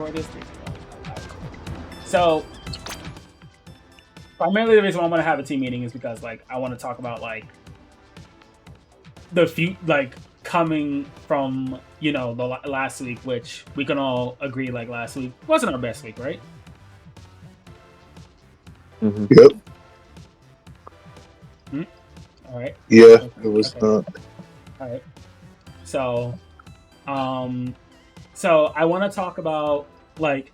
for this. So primarily the reason why I'm gonna have a team meeting is because like I want to talk about like the few like coming from the last week, which we can all agree like last week wasn't our best week, right? Mm-hmm. Yep. All right. Yeah, it was not. All right. So, so I want to talk about like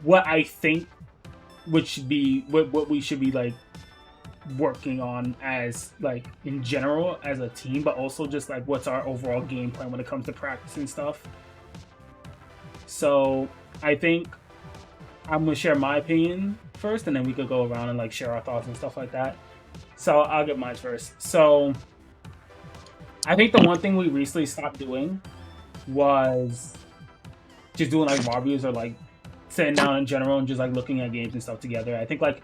what I think which should be what we should be like working on as like in general as a team, but also just like what's our overall game plan when it comes to practice and stuff. So I think I'm gonna share my opinion first, and then we could go around and like share our thoughts and stuff like that. So I'll get mine first. So I think the one thing we recently stopped doing was just doing like VAR reviews or like sitting down in general and just like looking at games and stuff together. I think like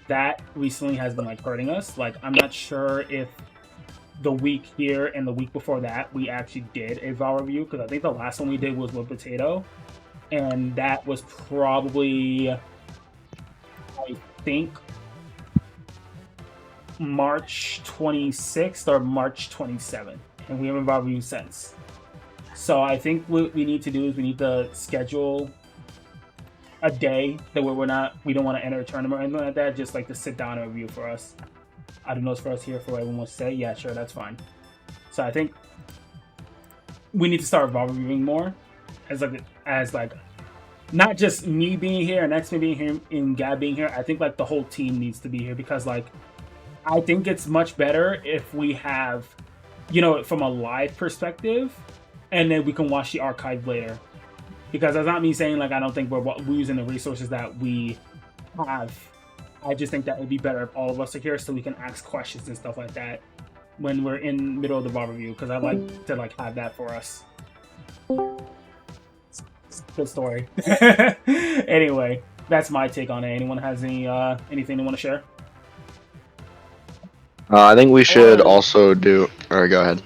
that recently has been like hurting us. Like I'm not sure if the week here and the week before that we actually did a VAR review, because I think the last one we did was with Potato, and that was probably I think March 26th or March 27th, and we haven't VAR reviewed since. So I think what we need to do is we need to schedule a day that we don't want to enter a tournament or anything like that, just like to sit down and review for us. I don't know, it's for us here for what everyone wants to say. Yeah, sure, that's fine. So I think we need to start VAR reviewing more as like not just me being here and X-Men being here and Gab being here. I think like the whole team needs to be here, because like I think it's much better if we have, from a live perspective, and then we can watch the archive later. Because that's not me saying like I don't think we're using the resources that we have. I just think that it'd be better if all of us are here so we can ask questions and stuff like that when we're in the middle of the VAR review. Because I like to like have that for us. Good story. Anyway, that's my take on it. Anyone has anything they want to share? I think we should also do. Or go ahead.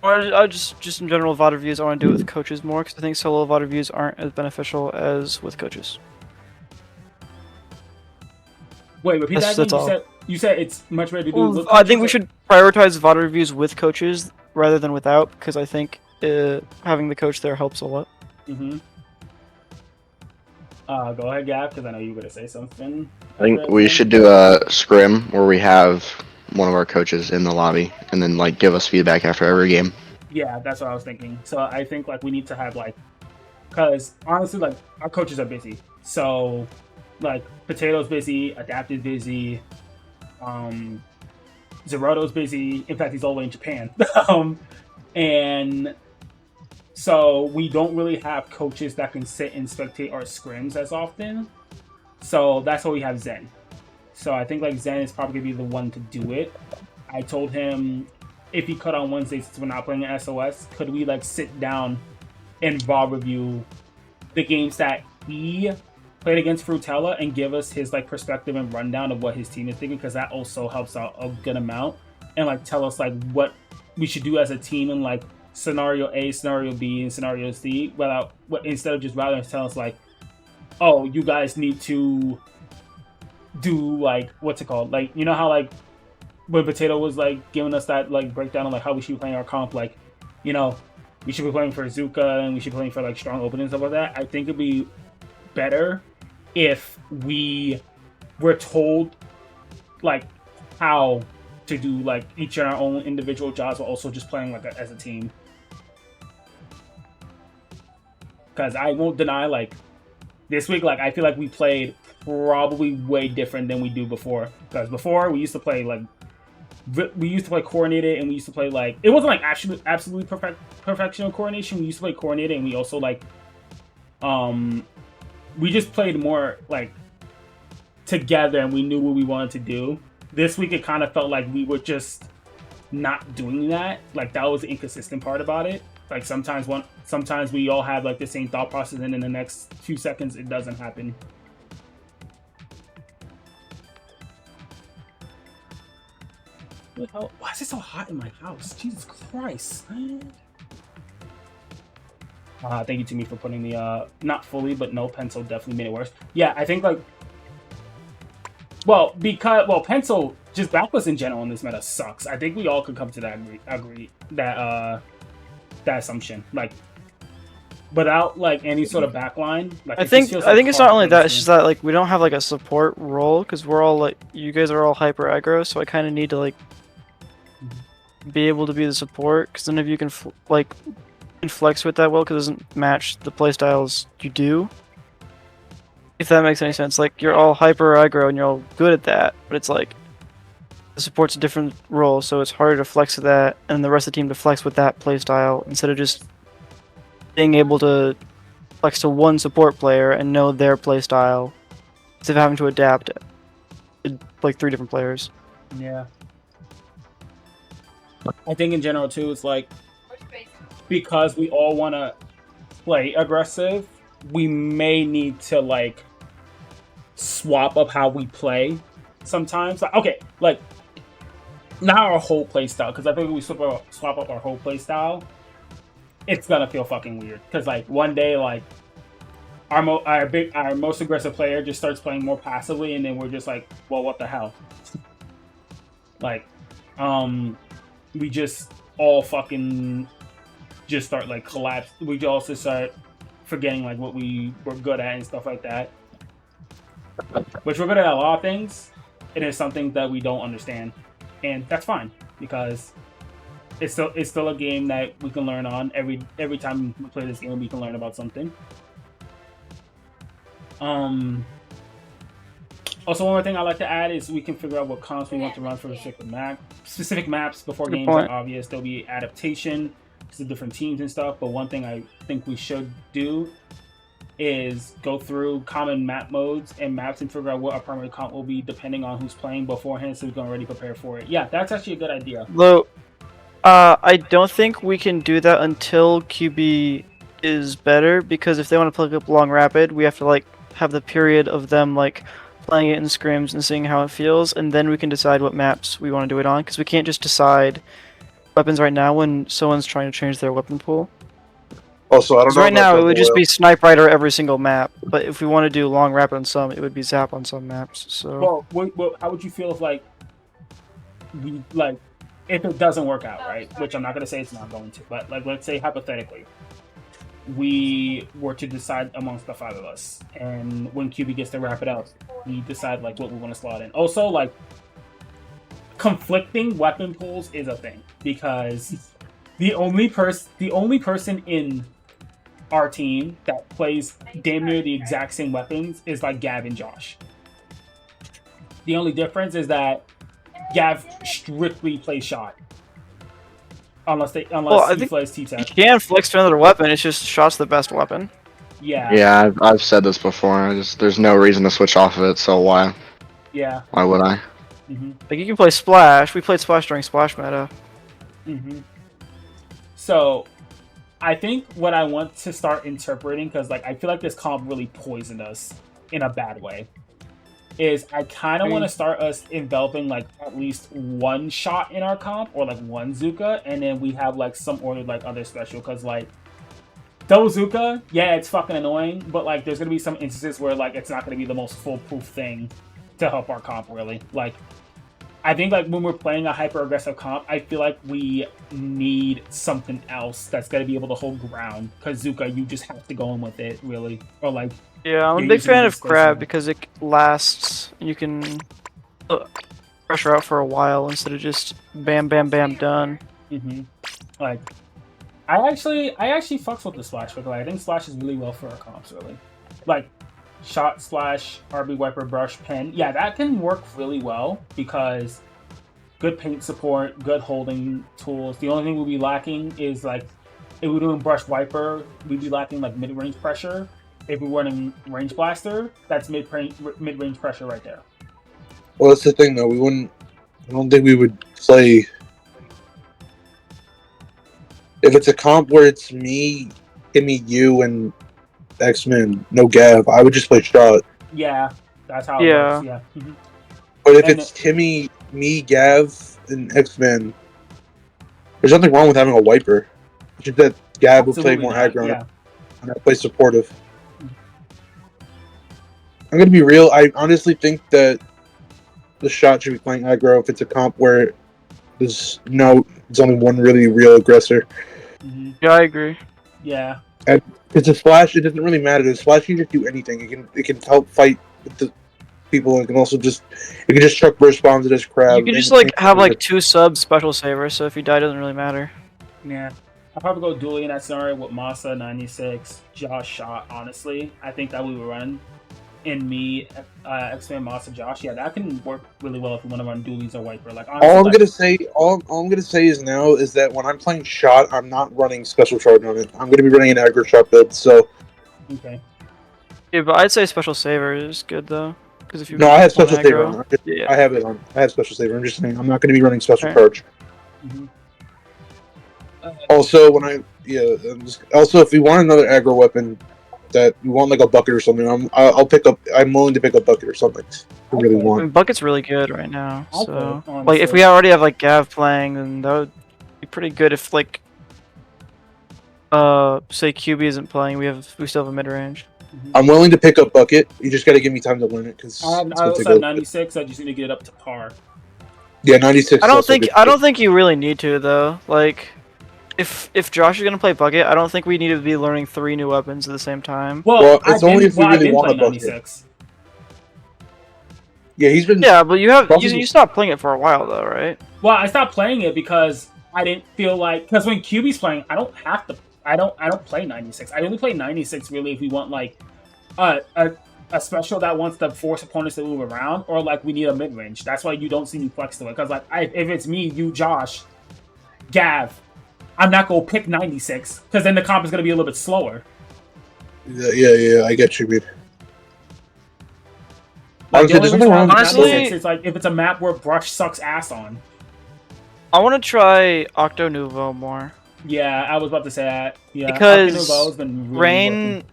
Or I just in general VOD reviews, I want to do it with coaches more, because I think solo VOD reviews aren't as beneficial as with coaches. Wait, repeat that again. You said it's much better to do with coaches? I think we should prioritize VOD reviews with coaches rather than without, because I think having the coach there helps a lot. Mm-hmm. Go ahead, Gab, because I know you were going to say something. I think we should do a scrim where we have one of our coaches in the lobby and then like give us feedback after every game. Yeah, that's what I was thinking. So I think like we need to have like, because honestly like our coaches are busy. So like Potato's busy, Adapt is busy, Zeroto's busy. In fact, he's all the way in Japan. And so we don't really have coaches that can sit and spectate our scrims as often. So that's why we have Zen. So I think like Zen is probably gonna be the one to do it. I told him if he could on Wednesday, since we're not playing at SOS, could we like sit down and VAR review the games that he played against Frutella and give us his like perspective and rundown of what his team is thinking, because that also helps out a good amount, and like tell us like what we should do as a team in like scenario A, scenario B, and scenario C, instead of just rather tell us like, oh, you guys need to do like what's it called, like how like when Potato was like giving us that like breakdown on like how we should be playing our comp, like we should be playing for Zuka and we should be playing for like strong openings and stuff like that. I think it'd be better if we were told like how to do like each in our own individual jobs, but also just playing like as a team. Because I won't deny, like this week, like I feel like we played probably way different than we do before. Because before we used to play coordinated, and we used to play like it wasn't like absolutely perfection of coordination. We used to play coordinated, and we also like we just played more like together, and we knew what we wanted to do. This week it kind of felt like we were just not doing that. Like that was the inconsistent part about it. Like sometimes we all have like the same thought process, and in the next few seconds it doesn't happen. Why is it so hot in my house? Jesus Christ. Thank you to me for putting the not fully, but no, pencil definitely made it worse. Yeah, I think like pencil just backlist in general in this meta sucks. I think we all could come to that agree that that assumption. Like without like any sort of backline, like I think it's not only that. It's just that. that like we don't have like a support role because we're all like you guys are all hyper aggro, so I kind of need to like be able to be the support because none of you can can flex with that well because it doesn't match the playstyles you do. If that makes any sense, like you're all hyper aggro and you're all good at that, but it's like the support's a different role, so it's harder to flex with that and the rest of the team to flex with that playstyle instead of just being able to flex to one support player and know their playstyle instead of having to adapt to like 3 different players. Yeah. I think in general too, it's like because we all want to play aggressive, we may need to like swap up how we play sometimes. Like, okay, like not our whole play style, because I think if we swap up our whole play style, it's gonna feel fucking weird. Because like one day, like our most aggressive player just starts playing more passively, and then we're just like, well, what the hell? Like, we just all fucking just start like collapse. We also start forgetting like what we were good at and stuff like that. Which we're good at a lot of things. It is something that we don't understand, and that's fine because it's still a game that we can learn on. Every time we play this game, we can learn about something. Also, one more thing I like to add is we can figure out what comps we want to run for specific maps before games are obvious. There'll be adaptation to different teams and stuff, but one thing I think we should do is go through common map modes and maps and figure out what our primary comp will be depending on who's playing beforehand, so we can already prepare for it. Yeah, that's actually a good idea. Though, I don't think we can do that until QB is better, because if they want to plug up long rapid, we have to like have the period of them like playing it in scrims and seeing how it feels, and then we can decide what maps we want to do it on, because we can't just decide weapons right now when someone's trying to change their weapon pool. Also, I don't know. Right now, it would just be Snipe Rider every single map, but if we want to do long rapid on some, it would be Zap on some maps. So. Well, how would you feel if if it doesn't work out, right? Which I'm not gonna say it's not going to, but like let's say hypothetically, we were to decide amongst the 5 of us, and when QB gets to wrap it out, we decide like what we want to slot in. Also, like conflicting weapon pools is a thing because the only person in our team that plays damn near the exact same weapons is like Gav and Josh. The only difference is that Gav strictly plays shot. Unless he plays T-Tech. He can flex to another weapon, it's just shot's the best weapon. Yeah. Yeah, I've said this before. There's no reason to switch off of it, so why? Yeah. Why would I? Mm-hmm. Like you can play Splash. We played Splash during Splash meta. Mm-hmm. So, I think what I want to start interpreting, because like I feel like this comp really poisoned us in a bad way, is I kind of want to start us enveloping like at least one shot in our comp or like one Zuka, and then we have like some ordered like other special, because like double Zuka, yeah, it's fucking annoying, but like there's gonna be some instances where like it's not gonna be the most foolproof thing to help our comp really. Like I think like when we're playing a hyper aggressive comp, I feel like we need something else that's gonna be able to hold ground, because Zuka, you just have to go in with it really, or like. Yeah, I'm a big fan of Crab because it lasts. You can pressure out for a while instead of just bam, bam, bam, done. Mm-hmm. Like, I actually fucks with the Splash because I think Splash is really well for our comps really. Like, shot, slash, RB wiper, brush, pen. Yeah, that can work really well because good paint support, good holding tools. The only thing we'll be lacking is like, if we're doing brush wiper, we'd be lacking like mid-range pressure. If we're running range blaster, that's mid-range pressure right there. Well, that's the thing though. I don't think we would play. If it's a comp where it's me, Timmy, you, and X-Men, no Gav, I would just play shot. Yeah, that's how it works. Yeah. Mm-hmm. But if it's Timmy, me, Gav, and X-Men, there's nothing wrong with having a wiper. It's just that Gav would play more aggro. Yeah. and I play supportive. I'm gonna be real. I honestly think that the shot should be playing aggro if it's a comp where there's only one really real aggressor. Yeah, I agree. Yeah. And it's a splash. It doesn't really matter. The splash can just do anything. It can help fight with the people. It can also just chuck burst bombs at his crowd. You can just like have like 2 subs special savers, so if you die, it doesn't really matter. Yeah. I'll probably go dually in that scenario with Masa 96, Josh Shot, honestly. I think that we were running in me, X-Men, Masa, Josh. Yeah, that can work really well if we want to run dualies or wiper. Like honestly, all I'm gonna say is now is that when I'm playing shot, I'm not running special charge on it. I'm gonna be running an aggro shot build. So okay. Yeah, but I'd say special saver is good though, because if you no, I have want special saver aggro- on. Yeah. I have it on. I have special saver. I'm just saying I'm not gonna be running special Okay. charge. Mhm. Also, also if we want another aggro weapon that we want like a bucket or something, I'm willing to pick up bucket or something. If we really Okay. I want. mean, Bucket's really good right now. Okay, So like honestly. if we already have like Gav playing, then that would be pretty good. If like say QB isn't playing, we still have a mid range. I'm willing to pick up bucket. You just gotta give me time to learn it because I also have 96. I just need to get it up to par. Yeah, 96. I don't think you really need to though. Like if Josh is gonna play Bucket, I don't think we need to be learning 3 new weapons at the same time. Well, it's only if we I've really been want playing a bucket. 96. Yeah, he's been. Yeah, but you Probably- stopped playing it for a while though, right? Well, I stopped playing it because I didn't feel like when QB's playing, I don't have to. I don't play 96. I only play 96 really if we want like a special that wants to force opponents to move around, or like we need a mid range. That's why you don't see me flex to it. Because like if it's me, you, Josh, Gav, I'm not gonna pick 96 because then the comp is gonna be a little bit slower. Yeah. I get you, dude. Like, the Honestly, only there's reason nothing why wrong I'm with Honestly- 96 is like if it's a map where brush sucks ass on. I want to try Octo Nouveau more. Yeah, I was about to say that. Yeah, Because Octo Nouveau's been really working.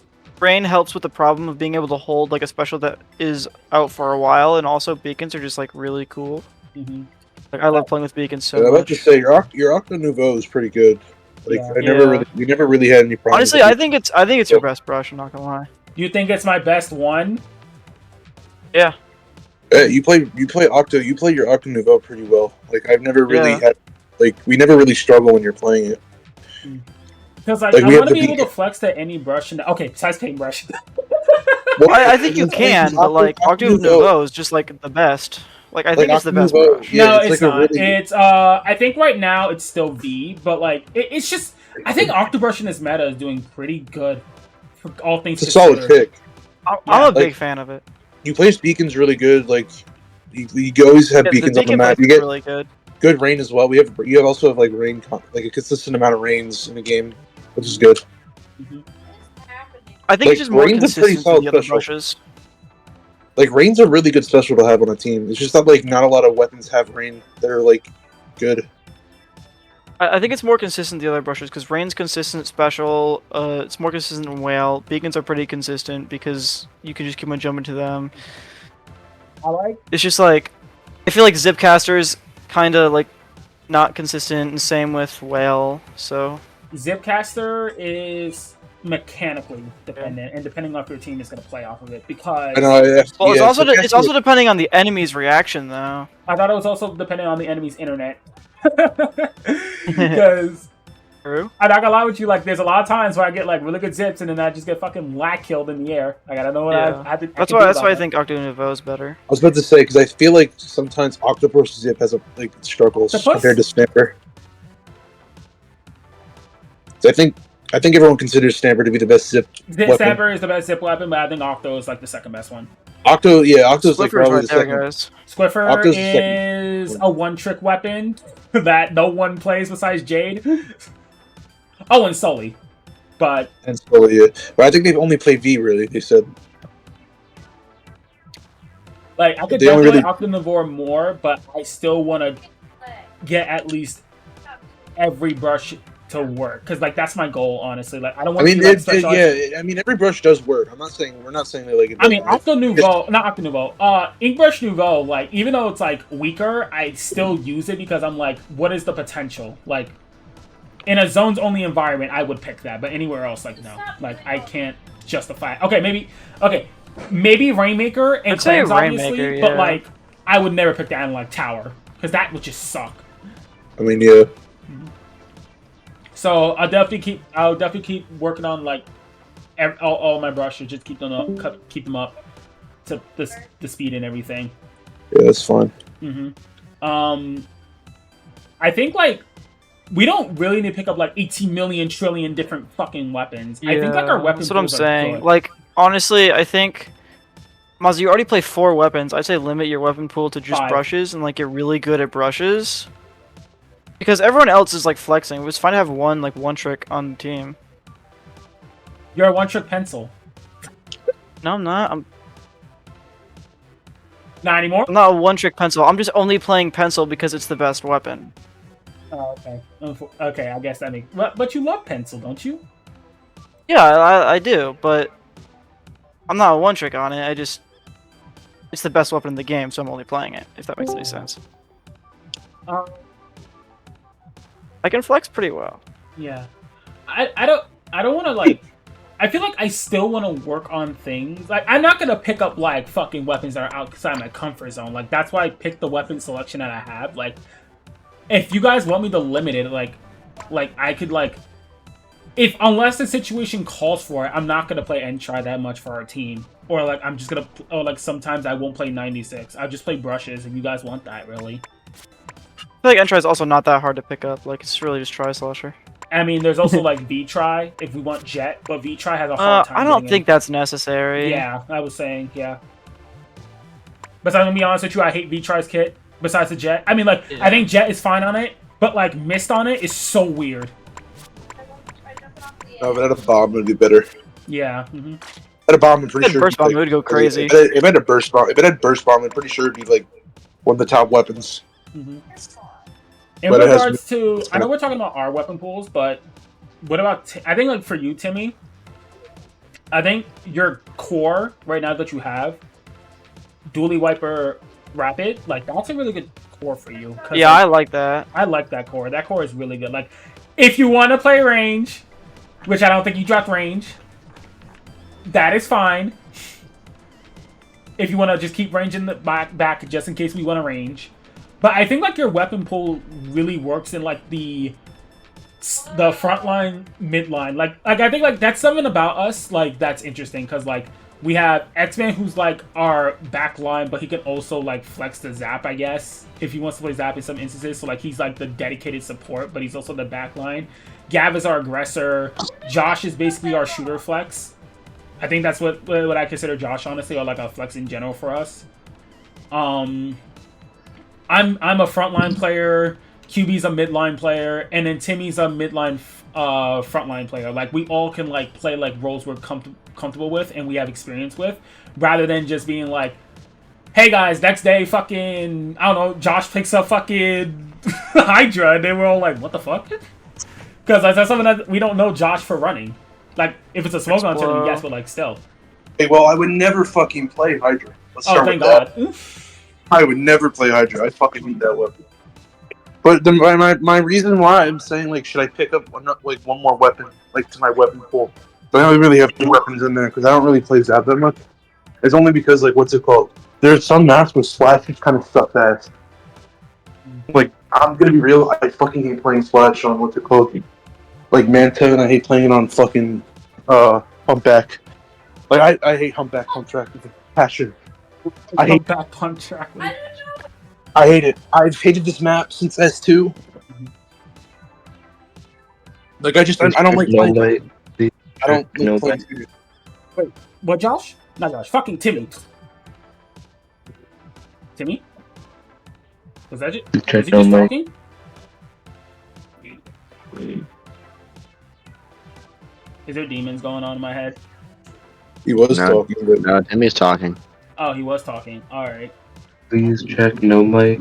Rain helps with the problem of being able to hold like a special that is out for a while, and also beacons are just like really cool. Mhm. Like I love playing with beacons so I'm about to much. say your Octo Nouveau is pretty good. Like Yeah. we never really had any problems. Honestly, with I it. think it's your best brush. I'm not gonna lie. You think it's my best one? Yeah. You play Octo. You play your Octo Nouveau pretty well. Like I've never really Yeah. had. Like we never really struggle when you're playing it. Because like, Like, I we want have to the be able to flex to any brush. Okay, besides paintbrush. Well, I think you can, but like Octo Nouveau is just like the best. Like I think it's the Octo best Nouveau, brush. yeah, No, it's it's like a not. really- It's I think right now it's still V, but like it's just I think Octobrush in this meta is doing pretty good for all things It's a solid considered. pick. I'm Yeah, a big like- fan of it. You place beacons really good. Like you always have Yeah, beacons on the beacon map. You place is get really good. good rain as well. You also have like rain, like a consistent amount of rains in the game, which is good. I think Like, it's just more Rain's a pretty consistent than solid the other special. brushes. Like rain's a really good special to have on a team. It's just that like not a lot of weapons have rain that are like good. I think it's more consistent than the other brushes because Rain's consistent special. It's more consistent than Whale. Beacons are pretty consistent because you can just keep on jumping to them. I like It's just like I feel like Zipcaster's kind of like not consistent, and same with Whale. So Zipcaster is mechanically dependent, and depending on if your team is going to play off of it. Because I know. well, yeah, it's also depending on the enemy's reaction though. I thought it was also dependent on the enemy's internet. Because True. I'm not gonna lie with you, like there's a lot of times where I get like really good zips and then I just get fucking lag killed in the air. Like I don't know what Yeah. I have to. That's why I think Octo Nouveau is better. I was about to say because I feel like sometimes Octopus Zip has struggles The plus- compared to Stamper. So I think everyone considers Stamper to be the best zip weapon. Stamper is the best zip weapon, but I think Octo is like the second best one. Octo's like Squiffer's probably right the there, second. guys. Squiffer Octo's the is second. a one-trick weapon that no one plays besides Jade. Oh, and Sully. But And so yeah, but I think they've only played V really. They said like I could They only definitely Octonivore more, but I still want to get at least every brush to work because like that's my goal, honestly. Like I don't I want mean, to be like specialized. I mean, every brush does work. We're not saying that like. It I mean, doesn't. Octo Nouveau, not Octo Nouveau, Inkbrush Nouveau, like, even though it's, like, weaker, I still use it because I'm like, what is the potential? Like, in a zones only environment, I would pick that, but anywhere else, like no, like I can't justify. Okay, maybe Rainmaker and I'd say Clans, obviously, Rainmaker, but yeah. like I would never pick that in like Tower because that would just suck. I mean, yeah. So I'll definitely keep working on like all my brushes, just keep them up to the speed and everything. Yeah, that's fine. I think like we don't really need to pick up like 18 million trillion different fucking weapons. I think like our weapons. That's what I'm saying. Like honestly, I think Maz, you already play 4 weapons. I'd say limit your weapon pool to just 5. brushes and like get really good at brushes. Because everyone else is like flexing. It's fine to have one trick on the team. You're a one-trick pencil. No, I'm not. I'm Not anymore. not a one-trick pencil. I'm just only playing pencil because it's the best weapon. Oh, okay. Okay, I guess that makes. But you love pencil, don't you? Yeah, I do, but I'm not a one-trick on it. It's the best weapon in the game, so I'm only playing it. If that makes any sense. Um, I can flex pretty well. Yeah. I don't want to like. I feel like I still want to work on things. Like I'm not gonna pick up like fucking weapons that are outside my comfort zone. Like that's why I picked the weapon selection that I have. Like if you guys want me to limit it, like I could like. If unless the situation calls for it, I'm not gonna play N-Try that much for our team. Or like I'm just gonna, or like sometimes I won't play 96. I'll just play brushes if you guys want that. Really. I feel like N-Try is also not that hard to pick up. Like it's really just Tri-Slasher. I mean, there's also like V-Try if we want Jet, but V-Try has a hard time. I don't think that's necessary. Yeah, I was saying, yeah. But I'm gonna be honest with you, I hate V-Try's kit. Besides the Jet, I mean, like I think Jet is fine on it, but like Mist on it is so weird. No, if it had a bomb, it would be better. Yeah. Had a bomb, I'm pretty sure. Burst bomb would go crazy. If it had a burst bomb, I'm pretty sure it'd be like one of the top weapons. In regards to, I know we're talking about our weapon pools, but what about? I think like for you, Timmy, I think your core right now that you have, Dually Wiper Rapid, like that's a really good core for you. Yeah, I like that. I like that core. That core is really good. Like, if you want to play range, which I don't think you dropped range, that is fine. If you want to just keep range in the back just in case we want to range. But I think like your weapon pool really works in like the front line, mid line. Like I think like that's something about us like that's interesting because like we have X-Man who's like our back line, but he can also like flex the Zap, I guess, if he wants to play Zap in some instances. So like he's like the dedicated support, but he's also the back line. Gav is our aggressor. Josh is basically our shooter flex. I think that's what I consider Josh, honestly, or like a flex in general for us. I'm a frontline player. QB's a midline player, and then Timmy's a midline frontline player. Like we all can like play like roles we're comfortable with and we have experience with, rather than just being like, hey guys, next day fucking I don't know, Josh picks up fucking Hydra, and then we're all like, what the fuck? Because that's something that we don't know Josh for running. Like if it's a smoke on turn, yes, but like still. Hey, well, I would never fucking play Hydra. Let's Oh, start thank with God. that. I would never play Hydra. I fucking hate that weapon. But my reason why I'm saying like should I pick up one more weapon like to my weapon pool? But I don't really have 2 weapons in there because I don't really play Zap that much. It's only because like what's it called? There's some maps where Splash just kind of suck ass. Like I'm gonna be real, I fucking hate playing Splash on what's it called? Like Manta, and I hate playing it on fucking Humpback. Like I hate Humpback Contract with a passion. I hate back contract. I hate it. I've hated this map since S2. Like I don't like playing. I don't like playing. Wait, what, Josh? Not Josh. Fucking Timmy. Timmy? Was that it? Was he just talking? Is there demons going on in my head? He was talking. But... No, Timmy's talking. Oh, he was talking. Alright. Please check no mic.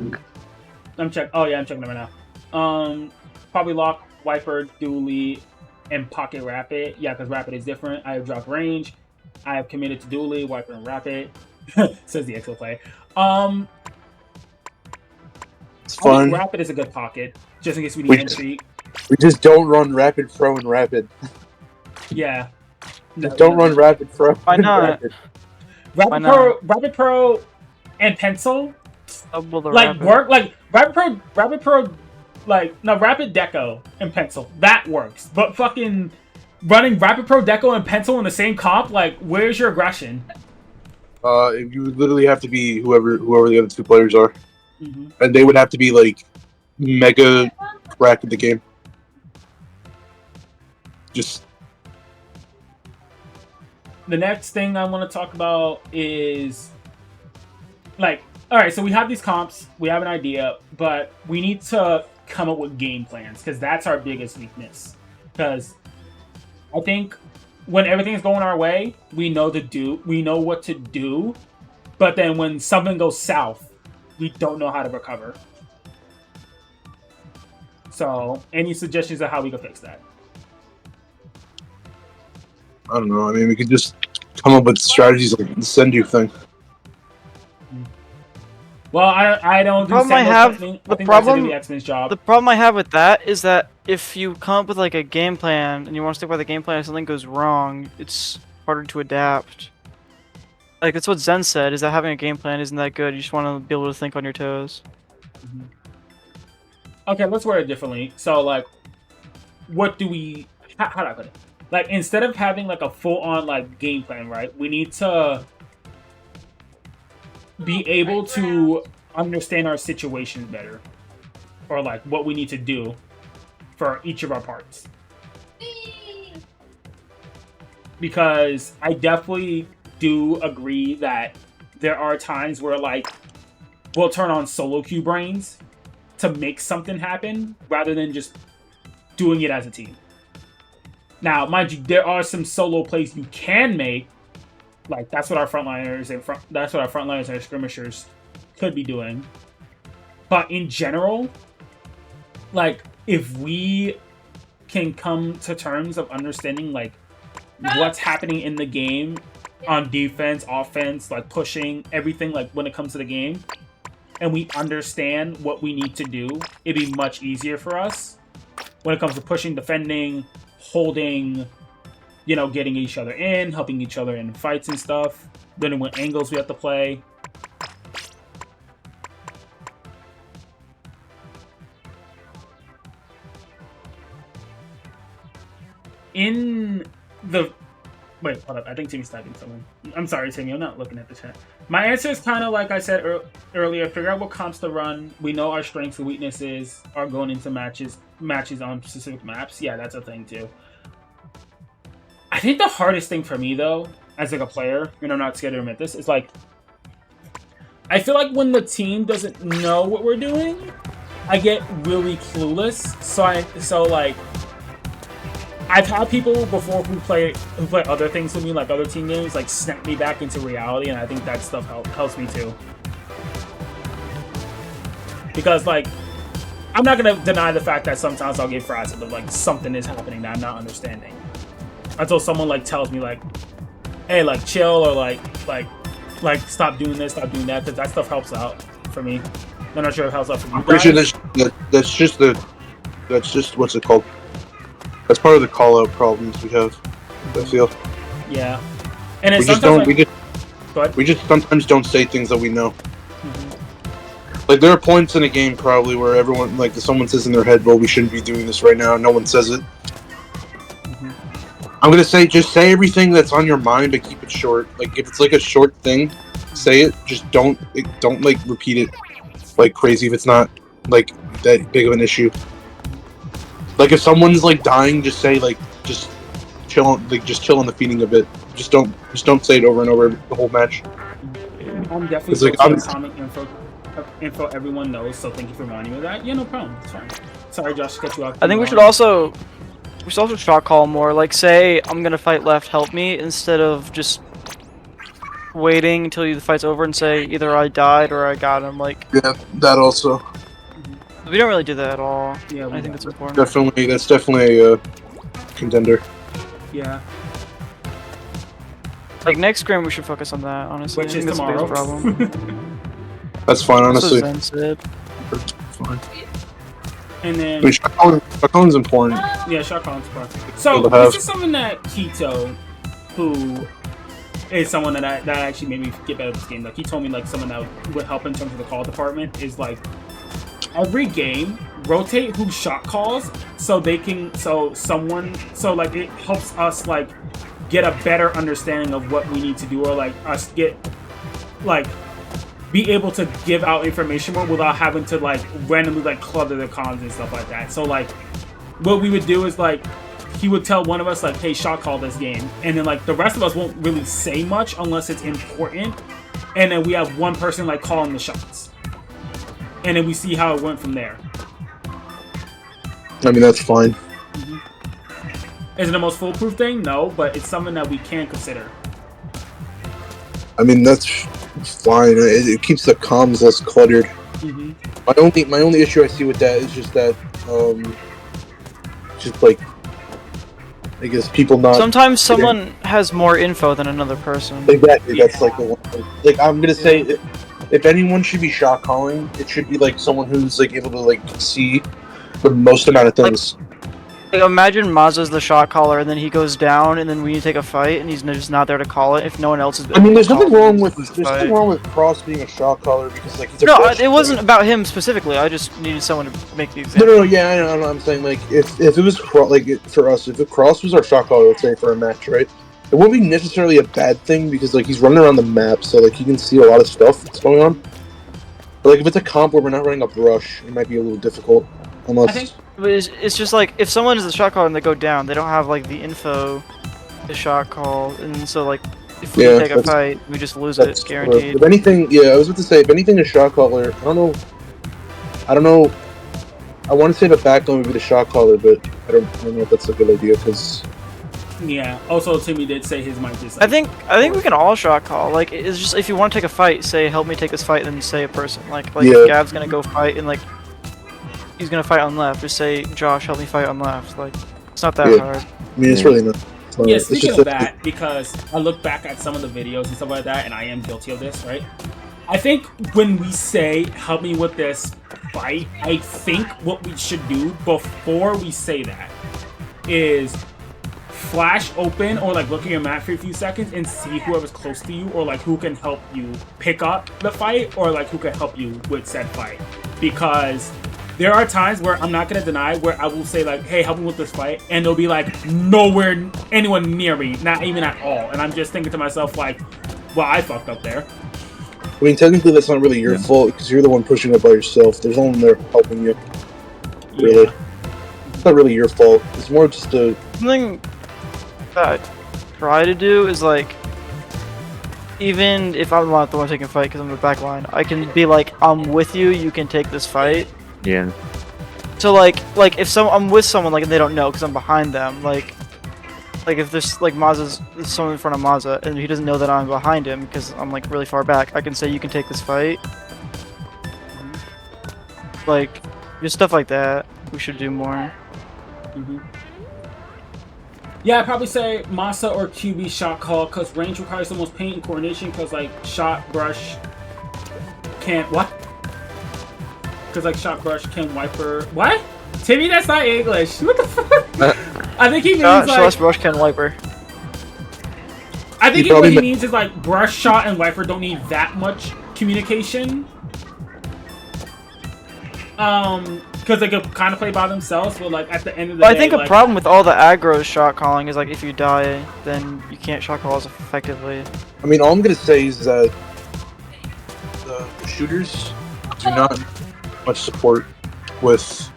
I'm checking. Oh, yeah, I'm checking them right now. Probably Lock, Wiper, Dually, and Pocket Rapid. Yeah, because Rapid is different. I have dropped range. I have committed to Dually, Wiper, and Rapid. Says the Exo play. It's fun. Rapid is a good pocket, just in case we need entry. We just don't run rapid throw and rapid. Yeah. Just don't run rapid throw. Why and not? rapid. Why not? Rapid Pro, and Pencil Double the like rapid. work like Rapid Pro, like no Rapid Deco and Pencil that works. But fucking running Rapid Pro Deco and Pencil in the same comp, like where's your aggression? You would literally have to be whoever the other two players are, Mm-hmm. and they would have to be like mega crack at the game. Just The next thing I want to talk about is like, all right, so we have these comps, we have an idea, but we need to come up with game plans because that's our biggest weakness. Because I think when everything's going our way, we know what to do, but then when something goes south, we don't know how to recover. So, any suggestions of how we can fix that? I don't know. I mean, we could just come up with strategies like the send you thing. Well, I don't do problem I send have- technique. the I think problem- that's gonna be X-Men's job. The problem I have with that is that if you come up with like a game plan and you want to stick by the game plan, if something goes wrong, it's harder to adapt. Like that's what Zen said: is that having a game plan isn't that good. You just want to be able to think on your toes. Okay, let's word it differently. So, like, what do we... How do I put it? Like, instead of having, like, a full-on, like, game plan, right? We need to be able to understand our situations better. Or, like, what we need to do for each of our parts. Because I definitely do agree that there are times where, like, we'll turn on solo queue brains to make something happen rather than just doing it as a team. Now, mind you, there are some solo plays you can make. Like that's what our frontliners and our skirmishers could be doing. But in general, like if we can come to terms of understanding like what's happening in the game on defense, offense, like pushing everything, like when it comes to the game, and we understand what we need to do, it'd be much easier for us when it comes to pushing, defending, holding, you know, getting each other in, helping each other in fights and stuff, learning what angles we have to play. In the... Wait, hold up. I think Timmy's typing something. I'm sorry, Timmy. I'm not looking at the chat. My answer is kind of like I said earlier. Figure out what comps to run. We know our strengths and weaknesses are going into matches on specific maps. Yeah, that's a thing too. I think the hardest thing for me though, as like a player, and I'm not scared to admit this, is like I feel like when the team doesn't know what we're doing, I get really clueless. So like. I've had people before who play other things with me, like other team games, like snap me back into reality, and I think that stuff helps me too. Because like, I'm not gonna deny the fact that sometimes I'll get frazzled of like something is happening that I'm not understanding, until someone like tells me like, "Hey, like chill," or like stop doing this, stop doing that, because that stuff helps out for me. I'm not sure if it helps out for you guys. I'm pretty sure that's just what's it called? That's part of the call-out problems we have. I feel. Yeah, and it's we just sometimes don't. We just sometimes don't say things that we know. Mm-hmm. Like there are points in a game probably where everyone, like, someone says in their head, "Well, we shouldn't be doing this right now." No one says it. Mm-hmm. I'm gonna say, just say everything that's on your mind, but keep it short. Like if it's like a short thing, say it. Just don't like repeat it like crazy if it's not like that big of an issue. Like if someone's like dying, just say like just chill on the feeding of it. Just don't say it over and over the whole match. I'm definitely common info everyone knows, so thank you for reminding me of that. Yeah, no problem. It's fine. Sorry, Josh, to cut you off. I think we should also shot call more. Like say I'm gonna fight left, help me, instead of just waiting until the fight's over and say either I died or I got him. Like yeah, that also. We don't really do that at all. Yeah, I think that's important. That's definitely a contender. Yeah. Like next scrim, we should focus on that. Honestly, which I think is that's tomorrow. That's fine, honestly. That's what Zen said. Fine. And I then mean, shot calling's important. yeah, shot calling's important. So Good to have. this is something that Keto, who is someone that actually made me get better at this game. Like he told me like someone that would help in terms of the call department is like every game rotate who shot calls so they can so like it helps us like get a better understanding of what we need to do or like us get like be able to give out information more without having to like randomly like clutter the comms and stuff like that. So like what we would do is like he would tell one of us like, hey, shot call this game, and then like the rest of us won't really say much unless it's important, and then we have one person like calling the shots, and then we see how it went from there. I mean, that's fine. Is it the most foolproof thing? No, but it's something that we can consider. I mean, that's fine. It keeps the comms less cluttered. My only issue I see with that is just that, just like, I guess people not. Sometimes someone has more info than another person. Exactly. That's like the one. Like I'm gonna say, if anyone should be shot calling, it should be like someone who's like able to like see the most amount of things. Like, imagine Mazza's the shot caller, and then he goes down, and then we need to take a fight, and he's just not there to call it if no one else is. I mean, there's nothing wrong with Cross being a shot caller because like he's a no, it wasn't about him specifically. I just needed someone to make the example. No, yeah, I know. I'm saying like if it was for us, if Cross was our shot caller, let's say for a match, right? It wouldn't be necessarily a bad thing because like he's running around the map, so like he can see a lot of stuff that's going on. But like if it's a comp where we're not running a brush, it might be a little difficult. Unless But it's just like if someone is a shot caller and they go down, they don't have like the info to shot call, and so like if we take a fight, we just lose it, it's guaranteed. If anything, yeah, I was about to say if anything, a shot caller. I don't know. I want to say the backline would be the shot caller, but I don't know if that's a good idea because. Yeah. Also, Timmy did say his mic is. Like, I think we can all shot call. Like it's just if you want to take a fight, say help me take this fight, then say a person. Like if Gab's gonna go fight and like. He's gonna fight on left. Just say, Josh, help me fight on left. Like, it's not that hard. I mean, it's really not. Yeah, speaking of that, because I look back at some of the videos and stuff like that, and I am guilty of this, right? I think when we say, help me with this fight, I think what we should do before we say that is flash open or like look at your map for a few seconds and see whoever's close to you or like who can help you pick up the fight or like who can help you with said fight. Because there are times where I'm not going to deny where I will say like, hey, help me with this fight. And there'll be like nowhere, anyone near me, not even at all. And I'm just thinking to myself like, well, I fucked up there. I mean, technically that's not really your fault because you're the one pushing it by yourself. There's no one there helping you. Really. Yeah. It's not really your fault. It's more just a... Something that I try to do is like, even if I'm not the one taking a fight because I'm the back line, I can be like, I'm with you, you can take this fight. Yeah. So like if I'm with someone like and they don't know because I'm behind them, like if there's like there's someone in front of Mazza and he doesn't know that I'm behind him because I'm like really far back, I can say you can take this fight. Like just stuff like that. We should do more. Yeah, I'd probably say Masa or QB shot call because range requires the most paint and coordination because like shot brush can't because like shot brush can wiper. What? Timmy, that's not English. What the fuck? I think he means like brush can wiper. I think what he means is like brush, shot, and wiper don't need that much communication. Because they could kind of play by themselves, but like at the end of the day, I think a problem with all the aggro shot calling is like if you die, then you can't shot call as effectively. I mean, all I'm gonna say is that the shooters do not much support with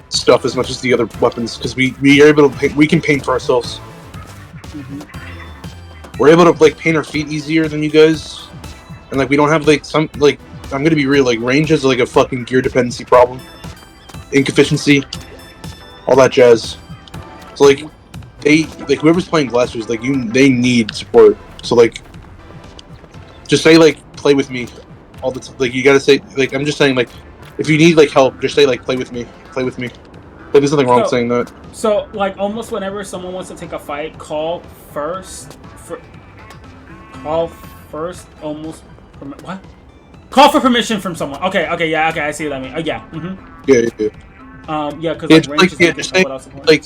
stuff as much as the other weapons because we are able to paint, we can paint for ourselves. We're able to like paint our feet easier than you guys, and like we don't have like some like I'm gonna be real like range is like a fucking gear dependency problem, ink efficiency, all that jazz. So like they like whoever's playing blasters like they need support. So like just say like play with me all the time. Like you gotta say like I'm just saying like if you need like help just say like play with me. Like there's nothing wrong with saying that. So like almost whenever someone wants to take a fight, call first almost what? Call for permission from someone. Okay, yeah, I see what I mean. Yeah. Yeah. Yeah, because Yeah, like range is yeah, like just what say, else important. like,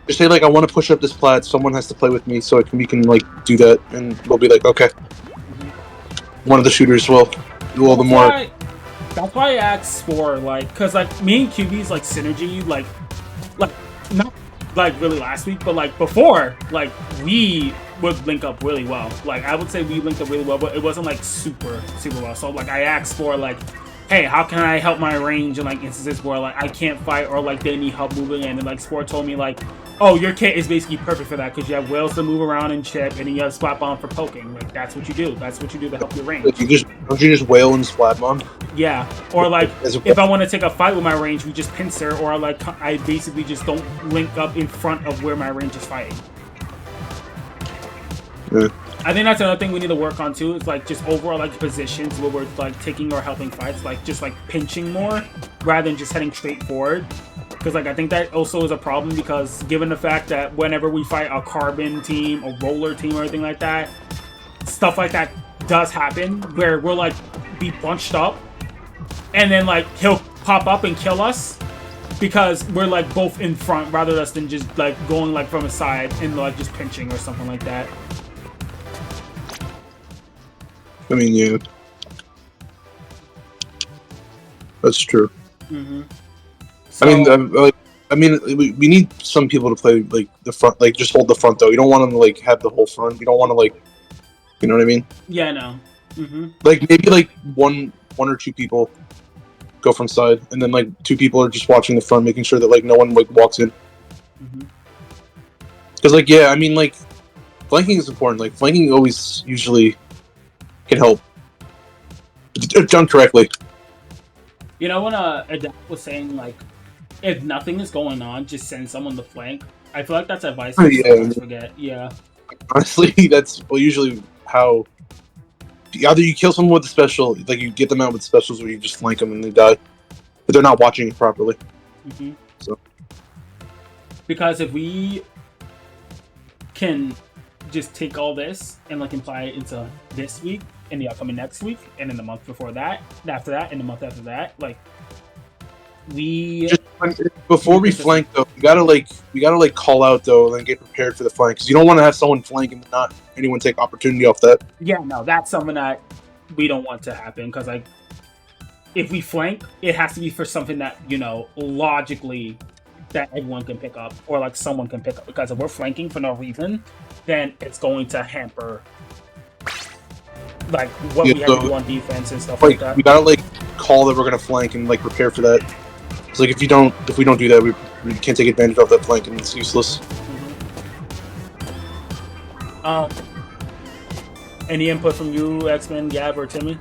just say like I want to push up this plat. Someone has to play with me, so we can like do that, and we'll be like, okay, one of the shooters will do all the more. That's why I asked for like, cause like me and QB's like synergy, like not like really last week, but like before, like we would link up really well. Like I would say we linked up really well, but it wasn't like super well. So like I asked for like, hey, how can I help my range in like instances where like I can't fight or like they need help moving, and then like Sport told me like, oh, your kit is basically perfect for that because you have whales to move around and chip, and then you have splat bomb for poking. Like that's what you do. That's what you do to help your range. Like, don't you just wail and splat bomb? Yeah, or like if I want to take a fight with my range, we just pincer, or like I basically just don't link up in front of where my range is fighting. Yeah. I think that's another thing we need to work on too. Is like just overall like positions where we're like taking or helping fights, like just like pinching more rather than just heading straight forward. Because like I think that also is a problem because given the fact that whenever we fight a carbon team, a roller team, or anything like that, stuff like that does happen where we're like be bunched up. And then, like, he'll pop up and kill us because we're, like, both in front rather than just, like, going, like, from a side and, like, just pinching or something like that. I mean, yeah. That's true. Mm-hmm. So, I mean, we need some people to play, like, the front, like, just hold the front, though. You don't want them to, like, have the whole front. You don't want to, like, you know what I mean? Yeah, no. Mm-hmm. Like, maybe, like, one or two people go from side, and then like two people are just watching the front, making sure that like no one like walks in. Because like yeah, I mean like flanking is important. Like flanking always usually can help if done correctly. You know when Adapt was saying like if nothing is going on, just send someone to flank. I feel like that's advice I sometimes forget. Yeah. Honestly, that's usually how. Either you kill someone with a special, like you get them out with specials, or you just flank them and they die. But they're not watching it properly. Mm-hmm. So. Because if we can just take all this and like apply it into this week, and the upcoming next week, and in the month before that, after that, and the month after that, like we. Before we flank though, we gotta like call out though, and then get prepared for the flank because you don't want to have someone flank and not anyone take opportunity off that. Yeah, no, that's something that we don't want to happen because like if we flank, it has to be for something that you know logically that everyone can pick up or like someone can pick up because if we're flanking for no reason, then it's going to hamper like what we have to do on defense and stuff like that. We gotta like call that we're gonna flank and like prepare for that. It's like if we don't do that, we can't take advantage of that flank and it's useless. Any input from you, X-Men, Gab, or Timmy?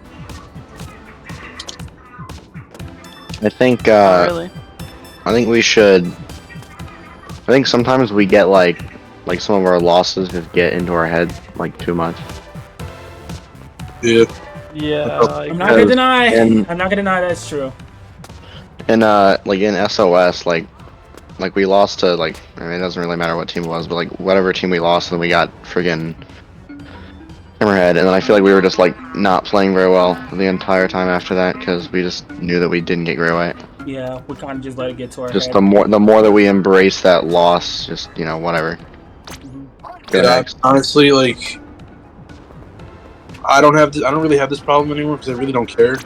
I think Really? I think we should. I think sometimes we get like some of our losses just get into our head like too much. Yeah. Yeah. I'm not gonna deny. I'm not gonna deny that's true. And like in SOS, like we lost to like I mean it doesn't really matter what team it was, but like whatever team we lost, and then we got friggin' Hammerhead, and then I feel like we were just like not playing very well the entire time after that because we just knew that we didn't get great white. Yeah, we kind of just let it get to our just head. the more that we embrace that loss, just you know whatever. Yeah, honestly, like I don't really have this problem anymore because I really don't care.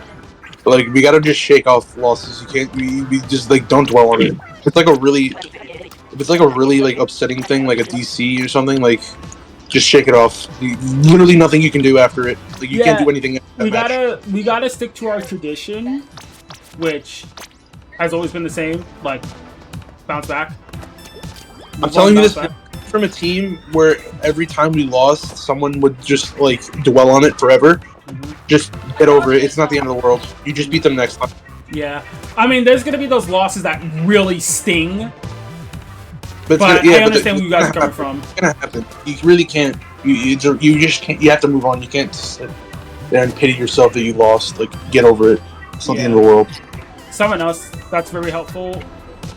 But, like we gotta just shake off losses. You can't. We just like don't dwell on it. If it's like a really like upsetting thing, like a DC or something, like just shake it off. Literally nothing you can do after it. Like you can't do anything. We gotta stick to our tradition, which has always been the same. Like bounce back. I'm telling you this from a team where every time we lost, someone would just like dwell on it forever. Just get over it. It's not the end of the world. You just beat them next time. Yeah. I mean, there's going to be those losses that really sting. But I understand where you guys are coming from. It's going to happen. You really can't. You just can't. You have to move on. You can't sit there and pity yourself that you lost. Like, get over it. It's not the end of the world. Something else that's very helpful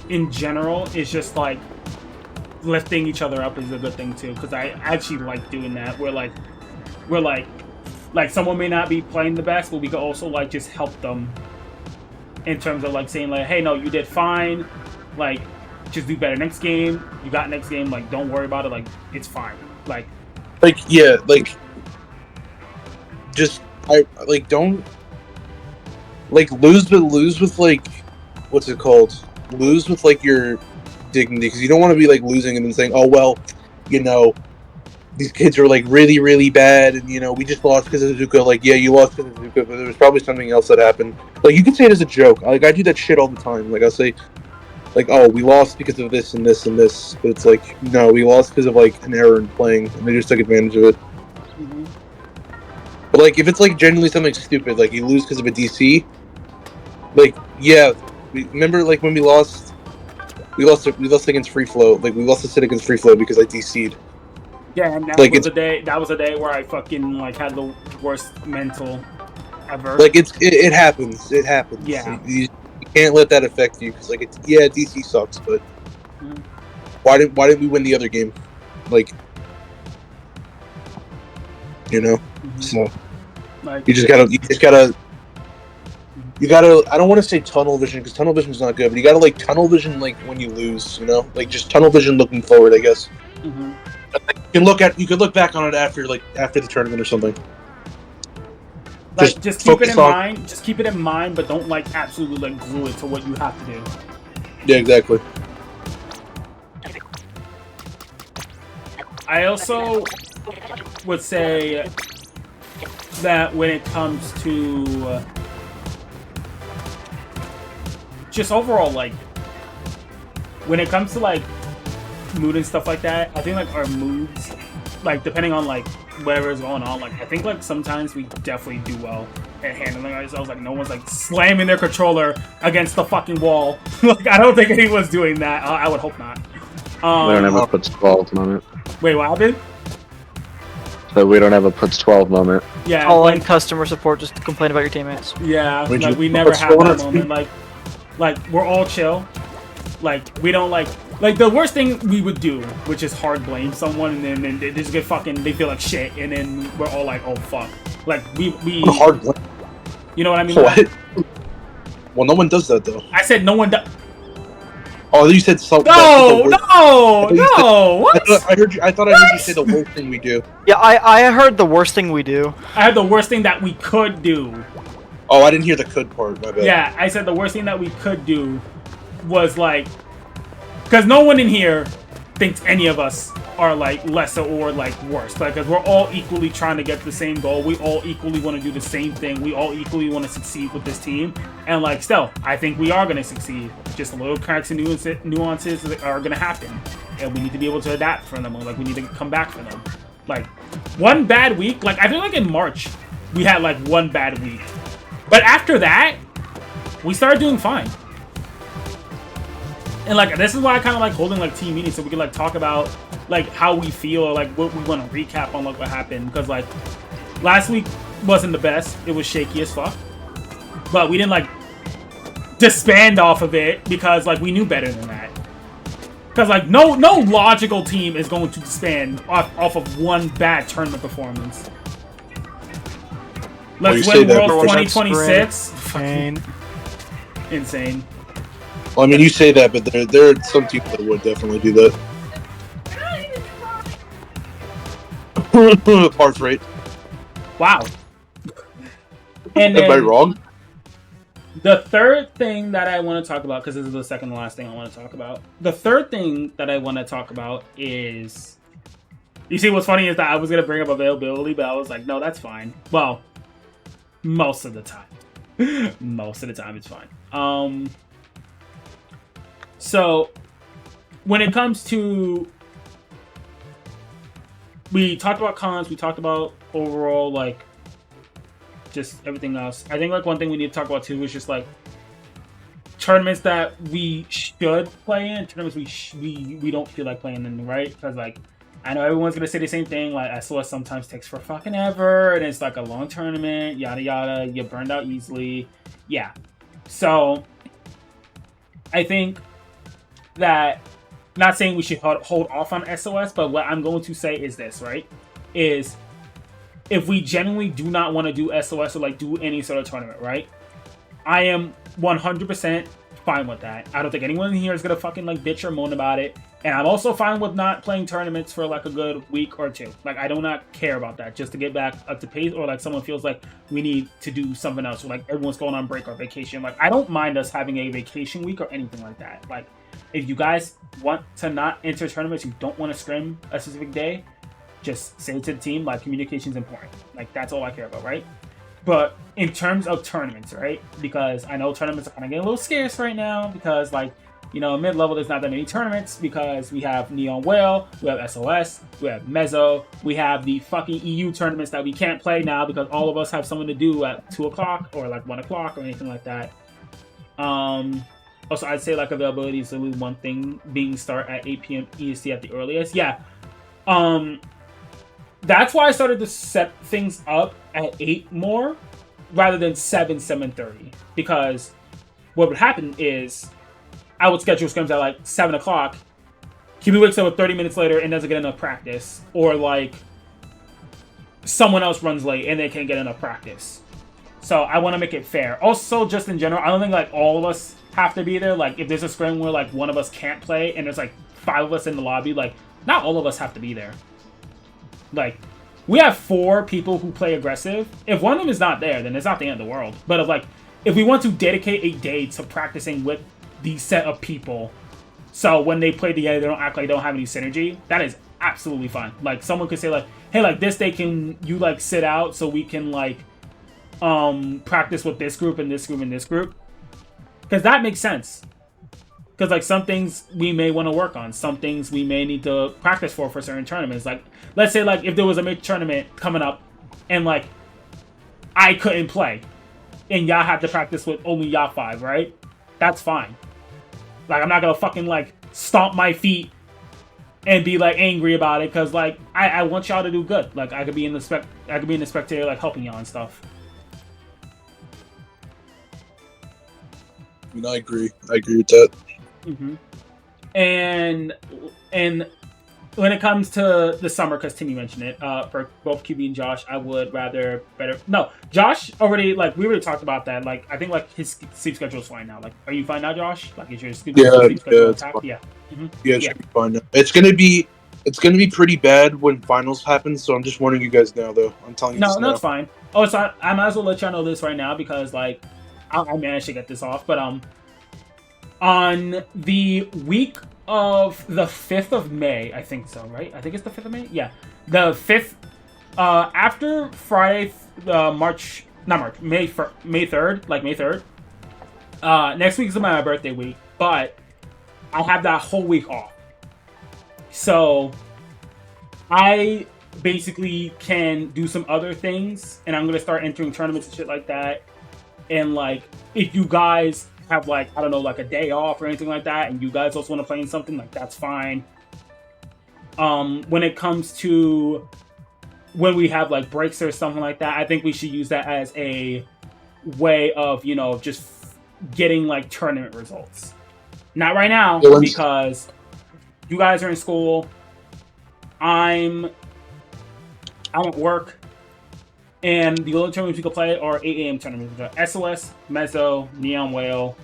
in general is just, like, lifting each other up is a good thing, too. Because I actually like doing that. We're like someone may not be playing the best, but we could also like just help them in terms of like saying like, hey, no, you did fine. Like, just do better next game. You got next game. Like, don't worry about it. Like, it's fine. Like, yeah, like just don't like lose with like what's it called? Lose with like your dignity, because you don't want to be like losing and then saying, oh well, you know, these kids are like really, really bad, and you know, we just lost because of Zuka. Like, yeah, you lost because of Zuka, but there was probably something else that happened. Like, you can say it as a joke. Like, I do that shit all the time. Like, I'll say, like, oh, we lost because of this and this and this, but it's like, no, we lost because of like an error in playing, and they just took advantage of it. mm-hmm. But like, if it's like genuinely something stupid, like you lose because of a DC, like, yeah, remember like when we lost against Free Flow. Like, we lost the set against Free Flow because I DC'd. Yeah, and that Like, was a day. That was a day where I fucking like had the worst mental ever. like it happens. It happens. Yeah. You can't let that affect you, because like DC sucks, but Mhm. why didn't we win the other game? Like, you know. Mhm. So Like, you gotta. I don't want to say tunnel vision, because tunnel vision is not good, but you gotta like tunnel vision like when you lose. You know, like just tunnel vision looking forward, I guess. mm-hmm. You could look back on it after the tournament or something. Like, just keep it in on- mind. Just keep it in mind, but don't like absolutely like glue it to what you have to do. Yeah, exactly. I also would say that when it comes to just overall, like, when it comes to like mood and stuff like that, I think like our moods, like depending on like whatever is going on, like I think like sometimes we definitely do well at handling ourselves. Like, no one's like slamming their controller against the fucking wall. Like, I don't think anyone's doing that. I would hope not. We don't have a puts 12 moment. Wait, what happened? So we don't have a puts 12 moment. Yeah, Calling like, customer support just to complain about your teammates. yeah, Would like you- we never what's have going that on? moment. Like we're all chill. Like, we don't like the worst thing we would do, which is hard blame someone, and then they just get fucking, they feel like shit, and then we're all like, oh fuck. Like we Hard blame. you know what I mean? What? Well, no one does that though. I said no one does. Oh, you said something. No, no, thought you said- no. What? I thought I heard you say the worst thing we do. Yeah, I heard the worst thing we do. I had the worst thing that we could do. Oh, I didn't hear the could part. My bad. Yeah, I said the worst thing that we could do was like, because no one in here thinks any of us are like lesser or like worse. Like, because we're all equally trying to get the same goal. We all equally want to do the same thing. We all equally want to succeed with this team. And like, still, I think we are going to succeed. Just a little cracks and nuances are going to happen, and we need to be able to adapt from them. Or like, we need to come back from them. Like, one bad week. Like, I feel like in March we had like one bad week, but after that we started doing fine. And like, this is why I kind of like holding like team meetings, so we can like talk about like how we feel, or like what we want to recap on like what happened. Because like last week wasn't the best; it was shaky as fuck. But we didn't like disband off of it because like we knew better than that. Because like no logical team is going to disband off of one bad tournament performance. Let's win World 2026. Insane. Insane. Well, I mean, you say that, but there are some people that would definitely do that. Parts rate. Wow. And Am I then wrong? the third thing that I want to talk about, because this is the second to last thing I want to talk about. The third thing that I want to talk about is, you see, what's funny is that I was gonna bring up availability, but I was like, no, that's fine. Well, most of the time. Most of the time, it's fine. So, when it comes to, we talked about cons, we talked about overall, like, just everything else. I think, like, one thing we need to talk about, too, is just, like, tournaments that we should play in, tournaments we don't feel like playing in, right? Because, like, I know everyone's going to say the same thing, like, SOS sometimes takes for fucking ever, and it's, like, a long tournament, yada yada, you burned out easily. Yeah. So, I think that, not saying we should hold off on SOS, but what I'm going to say is this, right? Is if we genuinely do not want to do SOS or like do any sort of tournament, right? I am 100% fine with that. I don't think anyone in here is gonna fucking like bitch or moan about it. And I'm also fine with not playing tournaments for like a good week or two. Like I do not care about that. Just to get back up to pace, or like someone feels like we need to do something else, or like everyone's going on break or vacation. Like I don't mind us having a vacation week or anything like that. Like if you guys want to not enter tournaments, you don't want to scrim a specific day, just say it to the team. Like communication is important. Like that's all I care about, right? But in terms of tournaments, right? Because I know tournaments are kind of getting a little scarce right now because like, you know, mid-level, there's not that many tournaments because we have Neon Whale, we have SOS, we have Mezzo, we have the fucking EU tournaments that we can't play now because all of us have something to do at 2 o'clock or like 1 o'clock or anything like that. Also, I'd say like availability is only one thing, being start at 8 p.m. EST at the earliest. Yeah. That's why I started to set things up at 8 more rather than 7:30. Because what would happen is I would schedule scrims at like 7 o'clock. QB wakes up 30 minutes later and doesn't get enough practice. Or like someone else runs late and they can't get enough practice. So I want to make it fair. Also, just in general, I don't think like all of us have to be there. Like if there's a scrim where like one of us can't play and there's like 5 of us in the lobby, like not all of us have to be there. Like, we have 4 people who play aggressive. If one of them is not there, then it's not the end of the world. But if we want to dedicate a day to practicing with the set of people, so when they play together, they don't act like they don't have any synergy, that is absolutely fine. Like, someone could say, like, hey, like, this day can you, like, sit out so we can, like, practice with this group and this group and this group? Because that makes sense. Because, like, some things we may want to work on. Some things we may need to practice for certain tournaments. Like, let's say, like, if there was a mid tournament coming up and, like, I couldn't play and y'all had to practice with only y'all 5, right? That's fine. Like, I'm not going to fucking, like, stomp my feet and be, like, angry about it because, like, I want y'all to do good. Like, I could be in the spectator, like, helping y'all and stuff. I mean, I agree. I agree with that. Mm-hmm. And when it comes to the summer, because Timmy mentioned it, for both QB and Josh, I would rather no, Josh already, like, we already talked about that. Like, I think, like, his sleep schedule is fine now. Like, are you fine now, Josh? Like, is your sleep schedule intact? Yeah. Mm-hmm. Yeah, it should be fine now. It's gonna be pretty bad when finals happen, so I'm just warning you guys now, though. I'm telling you this now. No, it's fine. Oh, so I might as well let y'all know this right now because, like, I managed to get this off, but, on the week of the 5th of May, I think so, right? I think it's the 5th of May? Yeah. The 5th, after Friday, May 3rd, like May 3rd. Next week is my birthday week, but I have that whole week off. So, I basically can do some other things, and I'm going to start entering tournaments and shit like that. And, like, if you guys have, like, I don't know, like a day off or anything like that, and you guys also want to play in something, like, that's fine. When it comes to when we have, like, breaks or something like that, I think we should use that as a way of, you know, just getting, like, tournament results. Not right now, because you guys are in school. I'm at work. And the only tournaments we can play are 8 a.m. tournaments, which are SOS, Mezzo, Neon Whale,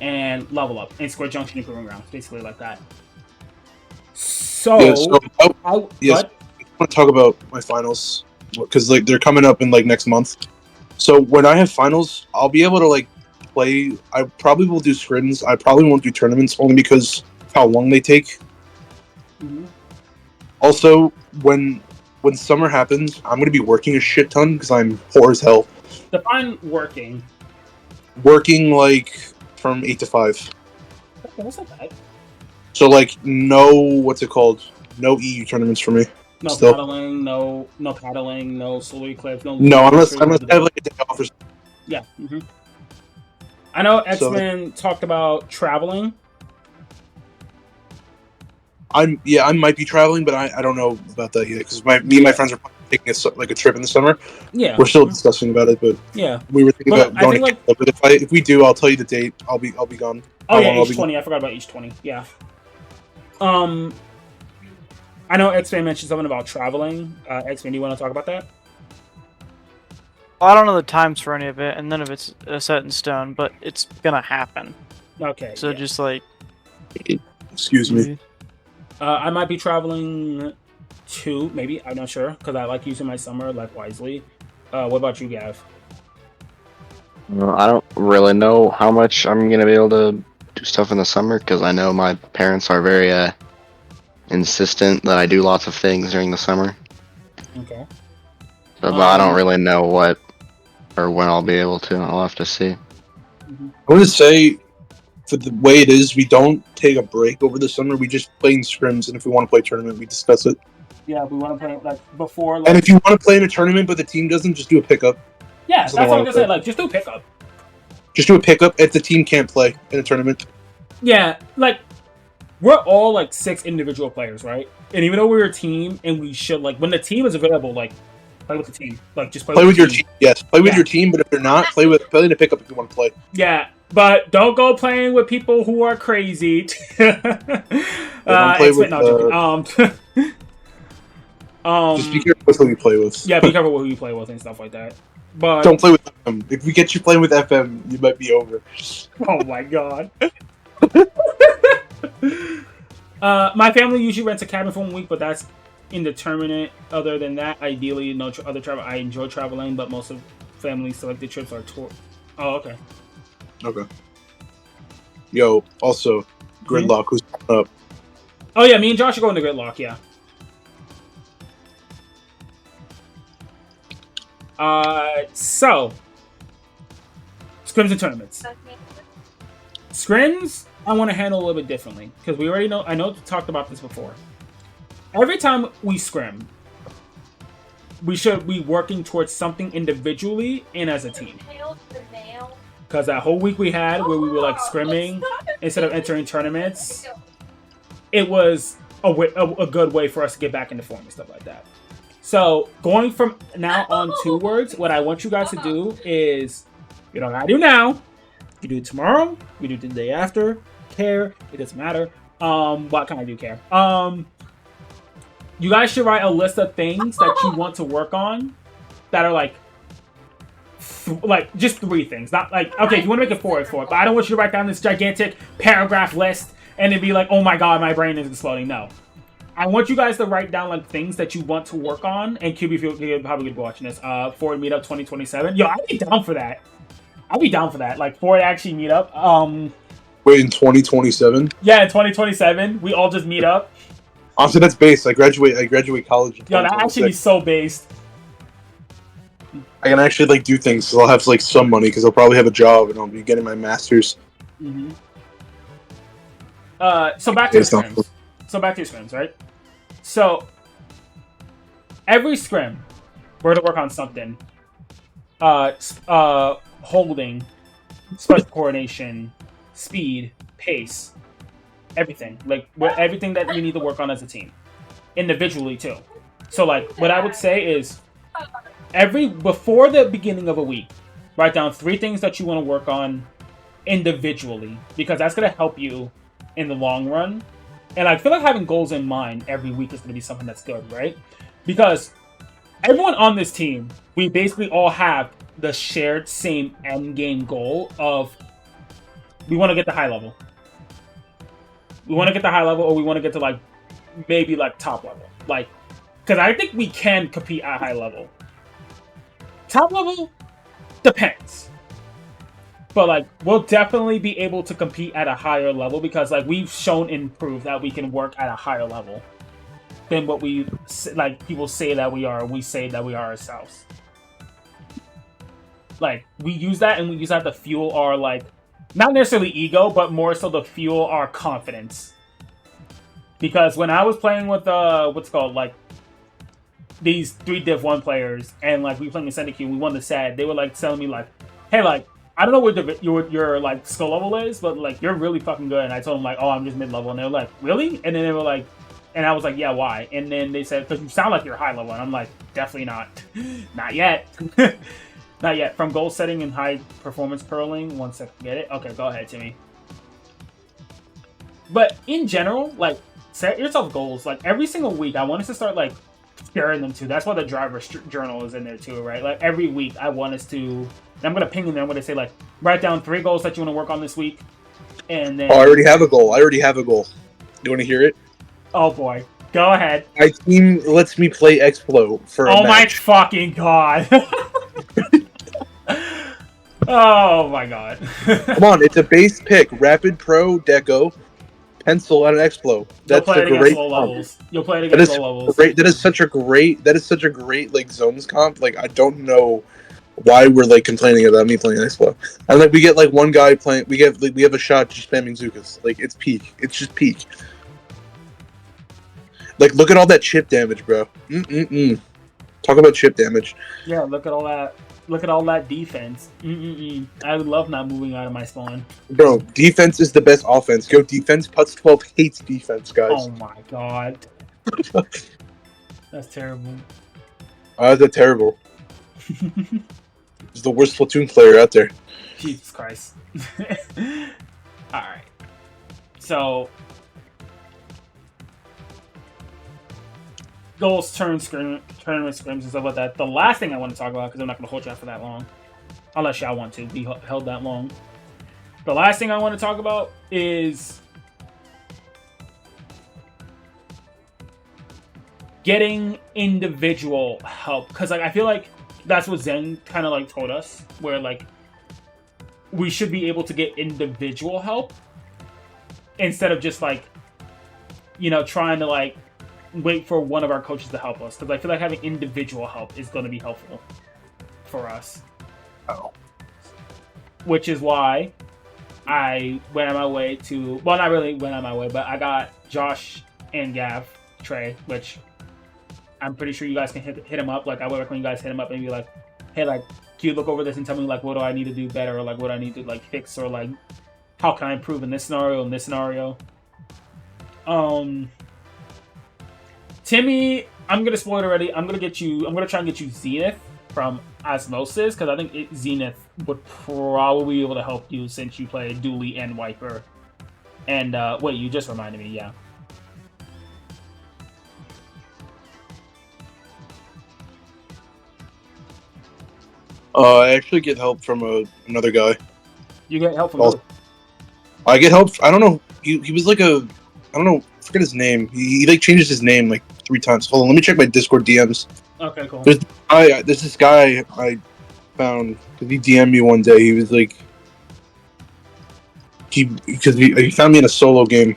and Level Up, and Square Junction and Proving Grounds, basically like that. So, I want to talk about my finals, because, like, they're coming up in, like, next month. So when I have finals, I'll be able to, like, play. I probably will do scrims. I probably won't do tournaments, only because of how long they take. Mm-hmm. Also, when summer happens, I'm going to be working a shit ton because I'm poor as hell. Define working. Working, like, from 8 to 5. Okay, that's not bad. So, like, no EU tournaments for me. No paddling, no paddling, no solar eclipse, no... No, unless I have, like, a day off or something. Yeah. Mm-hmm. I know X-Men talked about traveling. I might be traveling, but I don't know about that yet because me and my friends are taking a trip in the summer. Yeah, we're still discussing about it, but yeah, we were thinking about going. But if we do, I'll tell you the date. I'll be gone. Oh yeah, H20. I forgot about H20. Yeah. I know X-Man mentioned something about traveling. X-Man, do you want to talk about that? I don't know the times for any of it, and none of it's set in stone, but it's gonna happen. Okay. So yeah. just like. Excuse me. I might be traveling too, maybe. I'm not sure because I like using my summer like wisely. What about you, Gav? I don't really know how much I'm gonna be able to do stuff in the summer because I know my parents are very insistent that I do lots of things during the summer. Okay. So, but I don't really know what or when I'll be able to. I'll have to see. I want to say, for the way it is, we don't take a break over the summer. We just play in scrims, and if we want to play a tournament, we discuss it. Yeah, we want to play like before. And Like, if you want to play in a tournament, but the team doesn't, just do a pickup. yeah, There's that's nothing what wrong I'm with gonna say. that. Like, just do pickup. Just do a pickup if the team can't play in a tournament. Yeah, like we're all like 6 individual players, right? And even though we're a team, and we should like when the team is available, like play with the team. Like just Play with your team. Yes, play with Yeah. your team. But if they're not, play in a pickup if you want to play. Yeah, but don't go playing with people who are crazy. Don't play with. No, joking. Just be careful with who you play with. Yeah, be careful with who you play with and stuff like that. But Don't play with FM. If we get you playing with FM, you might be over. oh my god. My family usually rents a cabin for 1 week, but that's indeterminate. Other than that, ideally, no other travel. I enjoy traveling, but most of family selected trips are tour. Oh, okay. Okay. Yo, also, Gridlock, who's up? Oh yeah, me and Josh are going to Gridlock. Yeah. So scrims and tournaments. Scrims, I want to handle a little bit differently because we already know. I know we talked about this before. Every time we scrim, we should be working towards something individually and as a team. Because that whole week we had where we were like scrimming instead of entering tournaments, it was a good way for us to get back into form and stuff like that. So going from now on towards, what I want you guys to do is, you don't gotta do now. You do it tomorrow. You do it the day after. Care. It doesn't matter. What kind I do care? You guys should write a list of things that you want to work on that are like just 3 things. Not like, okay, if you want to make it 4, it's 4. But I don't want you to write down this gigantic paragraph list and then be like, oh my god, my brain is exploding. No. I want you guys to write down like things that you want to work on. And QB, if you're probably gonna be watching this, Ford Meetup 2027. Yo, I'd be down for that. I'd be down for that. Like Ford actually meet up. Wait, in 2027? Yeah, in 2027, we all just meet up. Honestly, that's based. I graduate college. In Yo, that actually be so based. I can actually like do things. So I'll have like some money because I'll probably have a job and I'll be getting my master's. Mm-hmm. So back to your scrims. Right? So every scrim, we're gonna work on something. Holding, special coordination, speed, pace, everything. Like everything that we need to work on as a team, individually too. So like, what I would say is, before the beginning of a week, write down 3 things that you want to work on individually because that's gonna help you in the long run. And I feel like having goals in mind every week is going to be something that's good, right? Because everyone on this team, we basically all have the shared same end game goal of we want to get to high level. We want to get to high level or we want to get to like maybe like top level. Like, because I think we can compete at high level. Top level depends. But, like, we'll definitely be able to compete at a higher level because, like, we've shown and proved that we can work at a higher level than what we, like, people say that we are, we say that we are ourselves. Like, we use that and we use that to fuel our, like, not necessarily ego, but more so to fuel our confidence. Because when I was playing with, what's it called, like, these 3 Div 1 players and, like, we playing in Syndicate, we won the SAD, they were, like, telling me, like, hey, like, I don't know what your like skill level is, but like you're really fucking good. And I told them like, oh, I'm just mid level, and they were like, really? And then they were like, and I was like, yeah, why? And then they said, because you sound like you're high level, and I'm like, definitely not, not yet, not yet. From goal setting and high performance curling, 1 second, get it? Okay, go ahead, Timmy. But in general, like set yourself goals. Like every single week, I want us to start like sharing them too. That's why the driver's journal is in there too, right? Like every week, I want us to. And I'm going to ping in there. I'm going to say, like, write down 3 goals that you want to work on this week. And then Oh, I already have a goal. You want to hear it? oh boy, go ahead. My team lets me play Explo for a Oh my match. fucking god. Oh my god. Come on, it's a base pick. Rapid Pro, Deco, Pencil, and an Explo. You'll That's play a it against great low comp. levels. You'll play it That against is low levels. great. That is such a great like zones comp. Like I don't know why we're like complaining about me playing Explo. And like we get like one guy playing. We have a shot just spamming Zukas. Like it's peak. It's just peak. Like look at all that chip damage, bro. Talk about chip damage. Yeah, look at all that. Look at all that defense. I love not moving out of my spawn. Bro, defense is the best offense. Go defense. Putz 12 hates defense, guys. Oh my god. That's terrible. That's terrible. He's the worst platoon player out there. Jesus Christ. Alright. So goals, tournament scrims, and stuff like that. The last thing I want to talk about, because I'm not going to hold you out for that long, unless y'all want to be held that long. The last thing I want to talk about is getting individual help, because like I feel like that's what Zen kind of like told us, where like we should be able to get individual help instead of just like, you know, trying to like wait for one of our coaches to help us, because I feel like having individual help is going to be helpful for us. Oh. Which is why I went on my way to, well, not really went on my way, but I got Josh and Gav Trey, which I'm pretty sure you guys can hit him up. Like I would recommend you guys hit him up and be like, hey, like, can you look over this and tell me like what do I need to do better, or like what I need to like fix, or like how can I improve in this scenario, Timmy, I'm gonna spoil it already. I'm gonna try and get you Zenith from Osmosis, because I think Zenith would probably be able to help you since you play Dooley and Wiper. And wait, you just reminded me, yeah. I actually get help from another guy. You get help from who? I get help. I don't know. He was like I don't know. I forget his name. He like changes his name like 3 times. Hold on, let me check my Discord DMs. Okay, cool. There's this guy I found because he DM'd me one day. He was like, he found me in a solo game.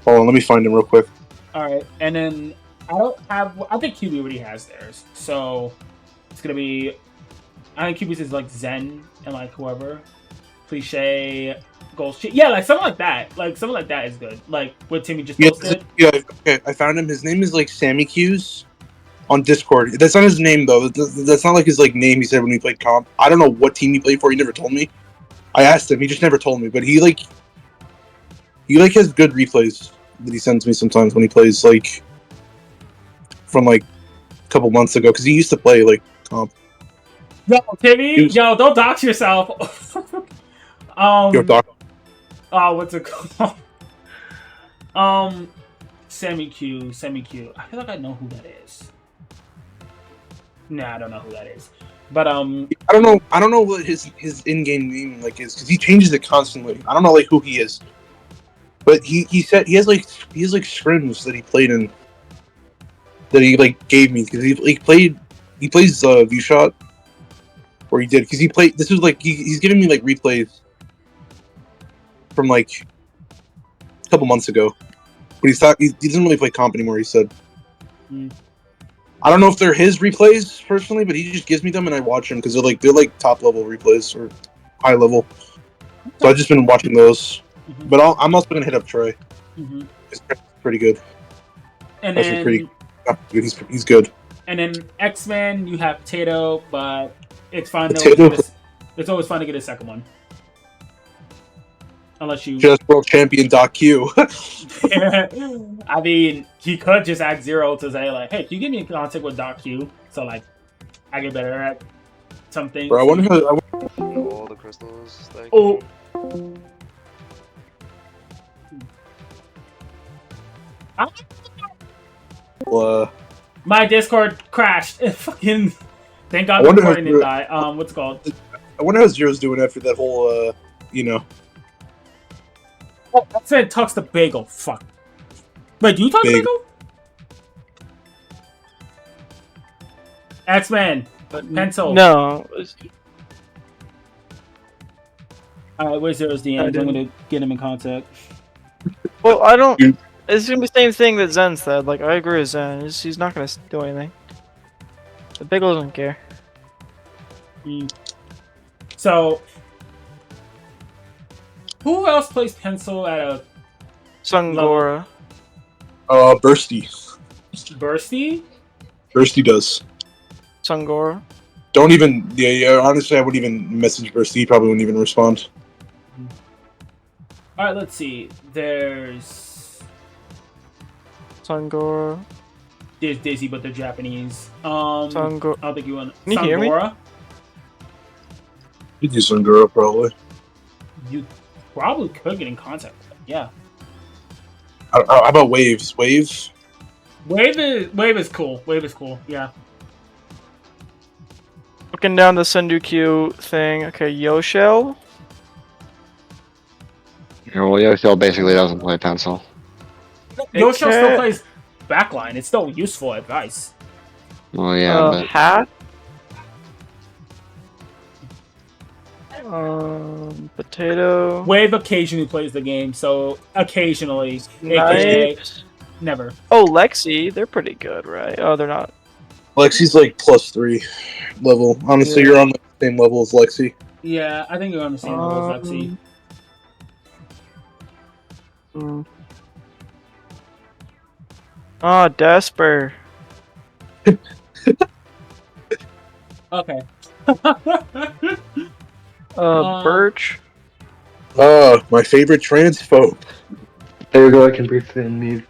Hold on, let me find him real quick. All right, and then I think QB already has theirs, so it's gonna be, I think QB's is like Zen and like whoever, Cliche, Ghost, yeah, like something like that. Like something like that is good. Like what Timmy just posted. Yeah, okay, I found him. His name is like Sammy Q's on Discord. That's not his name though. That's not like his like name he said when we played comp. I don't know what team he played for. He never told me. I asked him. He just never told me. But he has good replays that he sends me sometimes when he plays like from like a couple months ago, because he used to play like comp. Yo, Timmy, yo, don't dox yourself. Yo, doc. Oh, what's it called? Sammy Q. I feel like I know who that is. Nah, I don't know who that is. But I don't know what his in-game name like is, because he changes it constantly. I don't know like who he is. But he said he has like scrims that he played in that he like gave me, because he plays View Shot, or he did, because he played. This was like he's giving me like replays from like a couple months ago, but he doesn't really play comp anymore. He said. I don't know if they're his replays personally, but he just gives me them and I watch them because they're like top level replays or high level. So I've just been watching those. Mm-hmm. But I'm also gonna hit up Troy. Mm-hmm. He's pretty good. And then he's good. And then X-Men, you have Tato, but it's fine. It's always fun to get a second one. Unless you just world champion .q. I mean, he could just act Zero to say like, "Hey, can you give me in contact with .q so like I get better at something." Bro, I wonder how. All the crystals. Oh. My Discord crashed. Fucking. Thank God the recording didn't die. What's it called? I wonder how Zero's doing after that whole, Oh, I said Tux the Bagel. Fuck. Wait, do you talk the Bagel. Bagel? X-Men. Pencil. No. Alright, where's Zero's DMs? I'm gonna get him in contact. Well, I don't. You- It's gonna be the same thing that Zen said. Like, I agree with Zen. He's not gonna do anything. The Bagel doesn't care. So, who else plays Pencil at a Sungora. Bursty. Bursty? Bursty does. Sungora. Don't even. Yeah. Honestly, I wouldn't even message Bursty. He probably wouldn't even respond. Alright, let's see. There's Sungora. Dizzy, but they're Japanese. Sungora. I don't think you want Can you hear me? Sangora. He'd do some girl probably. You probably could get in contact with them. Yeah. How about Waves? Wave? Wave is cool. Wave is cool. Yeah. Looking down the Sendukyu thing. Okay, Yoshel. Yeah, well, Yoshio basically doesn't play pencil. Yoshio Okay. still plays backline. It's still useful advice. Well, yeah, but Hat. Potato. Wave occasionally plays the game, so occasionally, aka Knives. never. Oh, Lexi. They're pretty good, right? Oh, they're not. Lexi's like +3 level. Honestly, Yeah. you're on the same level as Lexi. Yeah, I think you're on the same level as Lexi. Oh, Desper. Okay. Birch. My favorite transphobe. There we go, I can briefly unmute.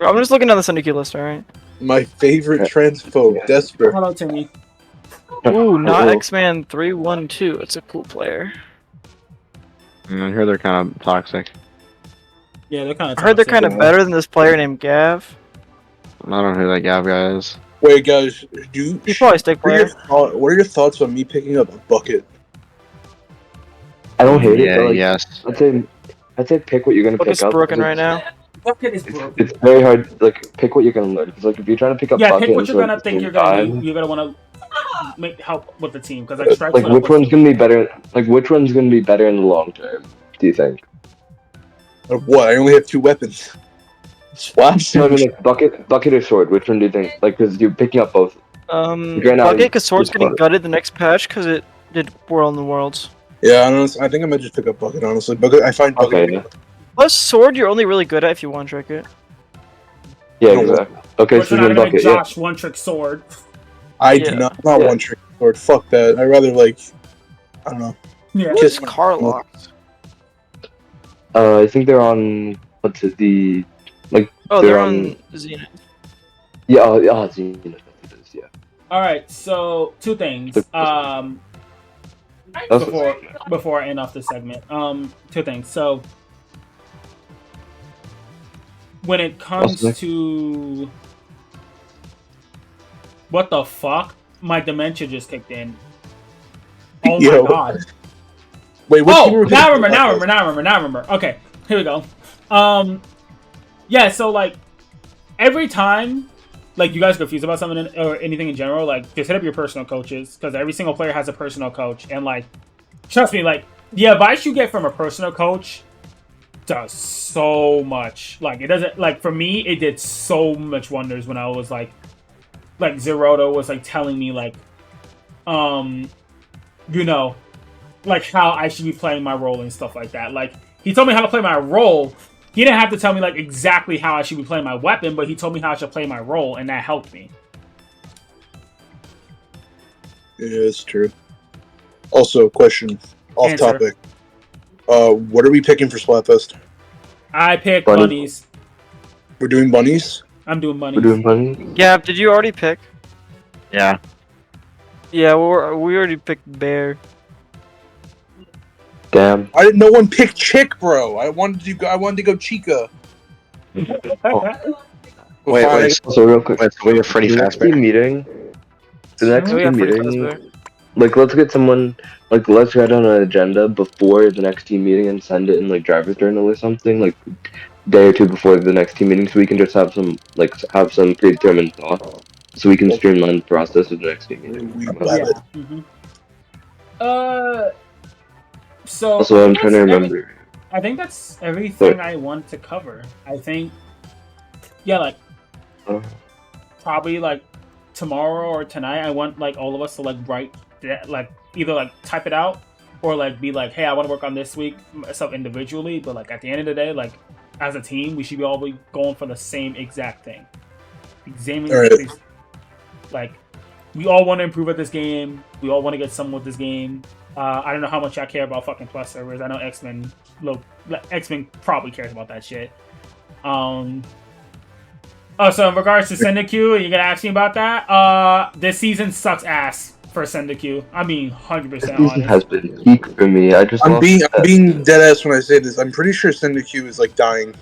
I'm just looking down the Sendukyu list, alright? My favorite transphobe. Desper. Hello, Timmy. Ooh, not Hello. X-Man 312. It's a cool player. I hear they're kind of toxic. Yeah, they're kind of. I heard they're kind of better than this player named Gav. I don't know who that Gav guy is. Wait, guys, do He's probably a stick what are, player. what are your thoughts on me picking up a bucket? I don't hate it, Yeah, but like, yes. I'd say pick what you're gonna Look, pick it's up. broken 'cause right now. Bucket is broken. It's very hard. Like, pick what you're gonna learn. Because like, if you're trying to pick up Yeah, bucket pick what and you're sword gonna at the think same you're gonna time, need. You're gonna want to make help with the team because like strikes. like which one's gonna be better? Like, which one's gonna be better in the long term? Do you think? Or what? I only have 2 weapons. Splash. No, I mean, like bucket or sword. Which one do you think? Like, because you're picking up both. Right now, Bucket, because Sword's it's getting fun. gutted the next patch because it did World in the Worlds. Yeah, I think I might just pick up bucket. Honestly, bucket. I find bucket. Okay. Yeah. Plus, Sword you're only really good at if you one-trick it. Yeah. No. Exactly. Okay, Which so we're you're not in gonna make bucket. Yeah. Josh one trick sword. I Yeah. do not. Not Yeah. one trick sword. Fuck that. I'd rather like. I don't know. Yeah. Who is Carlock? I think they're on. What's it? The. Oh, They're they're on- on Zenith. Yeah. Zenith, it is, yeah. All right. So 2 things. That's- Before I end off this segment, 2 things. So when it comes What's to what the fuck, my dementia just kicked in. Oh Yo. my god. Wait, what team Oh, were we now I picking up? remember. Okay, here we go. Yeah, so like every time like you guys are confused about something or anything in general, like just hit up your personal coaches because every single player has a personal coach, and like trust me, like the advice you get from a personal coach does so much. Like it doesn't like for me, it did so much wonders when I was like Zeroto was like telling me like you know, like how I should be playing my role and stuff like that. Like he told me how to play my role. He didn't have to tell me like exactly how I should be playing my weapon, but he told me how I should play my role, and that helped me. Yeah, it's true. Also, question off Answer. topic. What are we picking for Splatfest? I picked Bunny. bunnies. We're doing bunnies. I'm doing bunnies. We're doing money. Gab, did you already pick? Yeah. Yeah, we already picked Bear. Damn. No one picked Chick, bro. I wanted to go Chica. Wait. Also, real quick. Wait, so we have Freddy The next Fazbear. team meeting. The next Oh, yeah, team Freddy meeting. Fazbear. like let's get someone like let's write on an agenda before the next team meeting and send it in like driver's journal or something like day or two before the next team meeting so we can just have some predetermined thoughts so we can streamline the process of the next team meeting. We How about have that? it. Yeah. So I Also, I'm think trying to that's remember. I think that's everything But, I want to cover. I think, yeah, like uh, probably like tomorrow or tonight, I want like all of us to like write that, like either like type it out or like be like, hey, I want to work on this week myself individually, but like at the end of the day, like as a team, we should be all be going for the same exact thing. Examining All right. these, like we all want to improve at this game. We all want to get some with this game. I don't know how much I care about fucking plus servers. I know X-Men probably cares about that shit. Oh, so in regards to Sendaku, you're gonna ask me about that? This season sucks ass for Sendaku. I mean, 100% this season has honest. been peak for me. I just I'm lost being dead ass when I say this. I'm pretty sure Syndicate is like dying.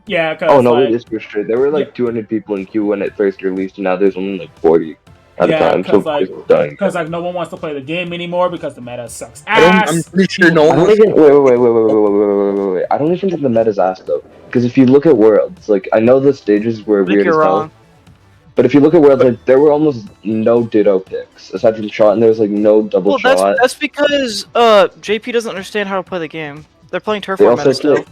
Yeah, Oh cause no, it like, is for sure. There were yeah, like 200 people in queue when it first released, and now there's only like 40 at a yeah, time. So it's dying. cause like, no one wants to play the game anymore because the meta sucks I'm ass. pretty sure People no I one don't wants. even wait. I don't even think the meta's ass though, because if you look at Worlds, like I know the stages were I think weird you're as hell, wrong. but if you look at Worlds, like there were almost no Ditto picks aside from shot, and there was like no double Well, shot. that's because JP doesn't understand how to play the game. They're playing turf They war also meta still.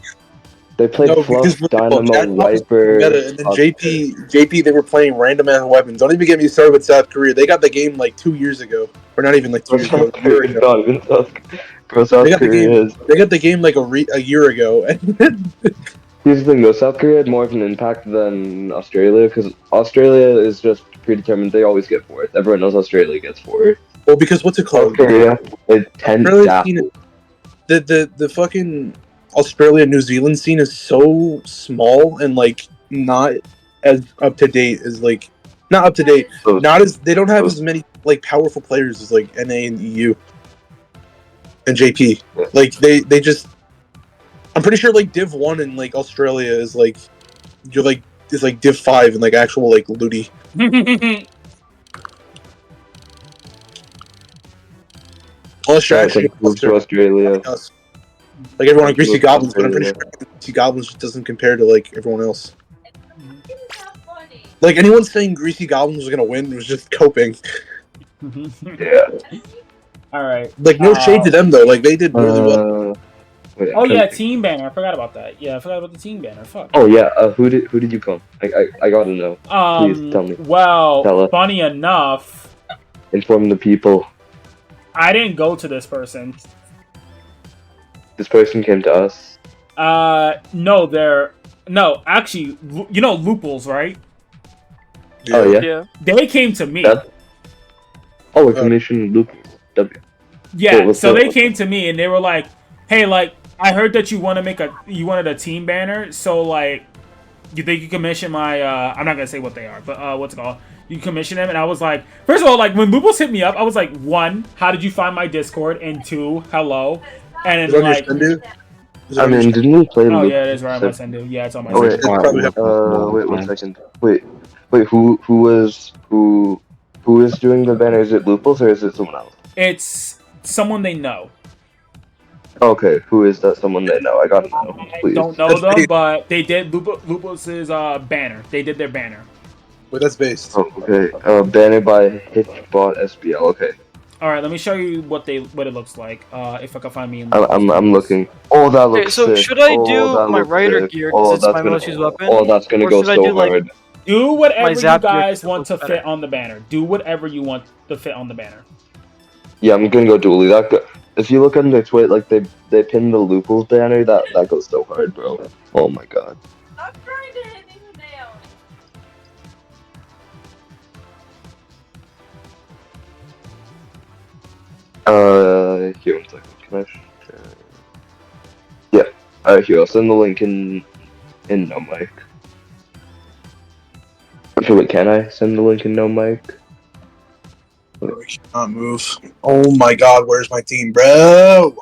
played No, Fluff, because Dynamo, Jack was Viper. meta, and then JP, they were playing random ass weapons. Don't even get me started with South Korea. They got the game like 2 years ago, or not even like 2 years ago, South a year Korea, ago. not even Bro, They South got the game. Korea is. They got the game like a year ago. Here's the thing though, South Korea had more of an impact than Australia, because Australia is just predetermined, they always get fourth. Everyone knows Australia gets fourth. Well, because what's it South called? Korea is 10th Australia's down. scene, the fucking Australia New Zealand scene is so small and like not as up to date as like not up to date. So, Not as they don't have as many like powerful players as like NA and EU and JP. Like they just I'm pretty sure like Div 1 in like Australia is like you're like is like Div 5 and like actual like looty. All guys, strategy like, move to Australia. us. Like everyone on Greasy Move to Goblins, but I'm pretty Australia. sure Greasy Goblins just doesn't compare to like everyone else. Like anyone saying Greasy Goblins was gonna win was just coping. Yeah. All right. Like no shade to them though. Like they did really well. Wait, I'm Oh trying yeah, to think. team banner. I forgot about that. Yeah, I forgot about the team banner. Fuck. Oh yeah, who did you come? I gotta know. Please tell me. Well, Tell us. funny enough, Inform the people. I didn't go to this person. This person came to us. No, actually, you know Looples, right? Oh yeah. Yeah. They came to me. That- Oh, a commission Lucas. W. Yeah, what's so up? they came to me and they were like, "Hey, like, I heard that you wanted a team banner, so like, you think you commission my I'm not gonna say what they are, but what's it called? You commission them." And I was like, first of all, like when Lupus hit me up, I was like, one, how did you find my Discord? And two, hello. And Is then it on your like, Sendu? Is it I on your mean, didn't we play oh Lucas? yeah, it is right on my Sendu. Yeah, it's on my Oh wait, It's probably wait 1 second. Wait, who is doing the banner? Is it Lupus or is it someone else? It's someone they know. Okay, who is that someone they know? I gotta know, I please. don't know That's them, big. but they did Lupus's banner. They did their banner. Wait, that's based. Oh, okay. Banner by Hitchbot SBL. Okay, All right, let me show you what it looks like. If I can find me. In I'm looking. Oh, that Okay, looks so sick. should I Oh, do that my looks rider sick. gear because Oh, it's that's my gonna. most used weapon? Oh, that's gonna Or go should I so do, like, hard. Do my whatever you zap gear guys 'cause it want looks to better? fit on the banner. Do whatever you want to fit on the banner. Yeah, I'm gonna go dually. If you look on their tweet, like they pinned the Lupus banner. That goes so hard, bro. Oh my god. I'm trying to hit you down. Here 1 second. Can I? Yeah. Here I'll send the link in no mic. Okay, wait, can I send the link in no mic? I cannot move. Oh my god, where's my team, bro?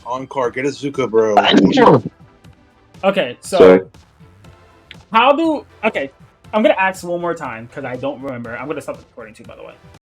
Encore, get a Zuka, bro. Okay, so Sorry. how do okay? I'm gonna ask one more time because I don't remember. I'm gonna stop the recording too, by the way.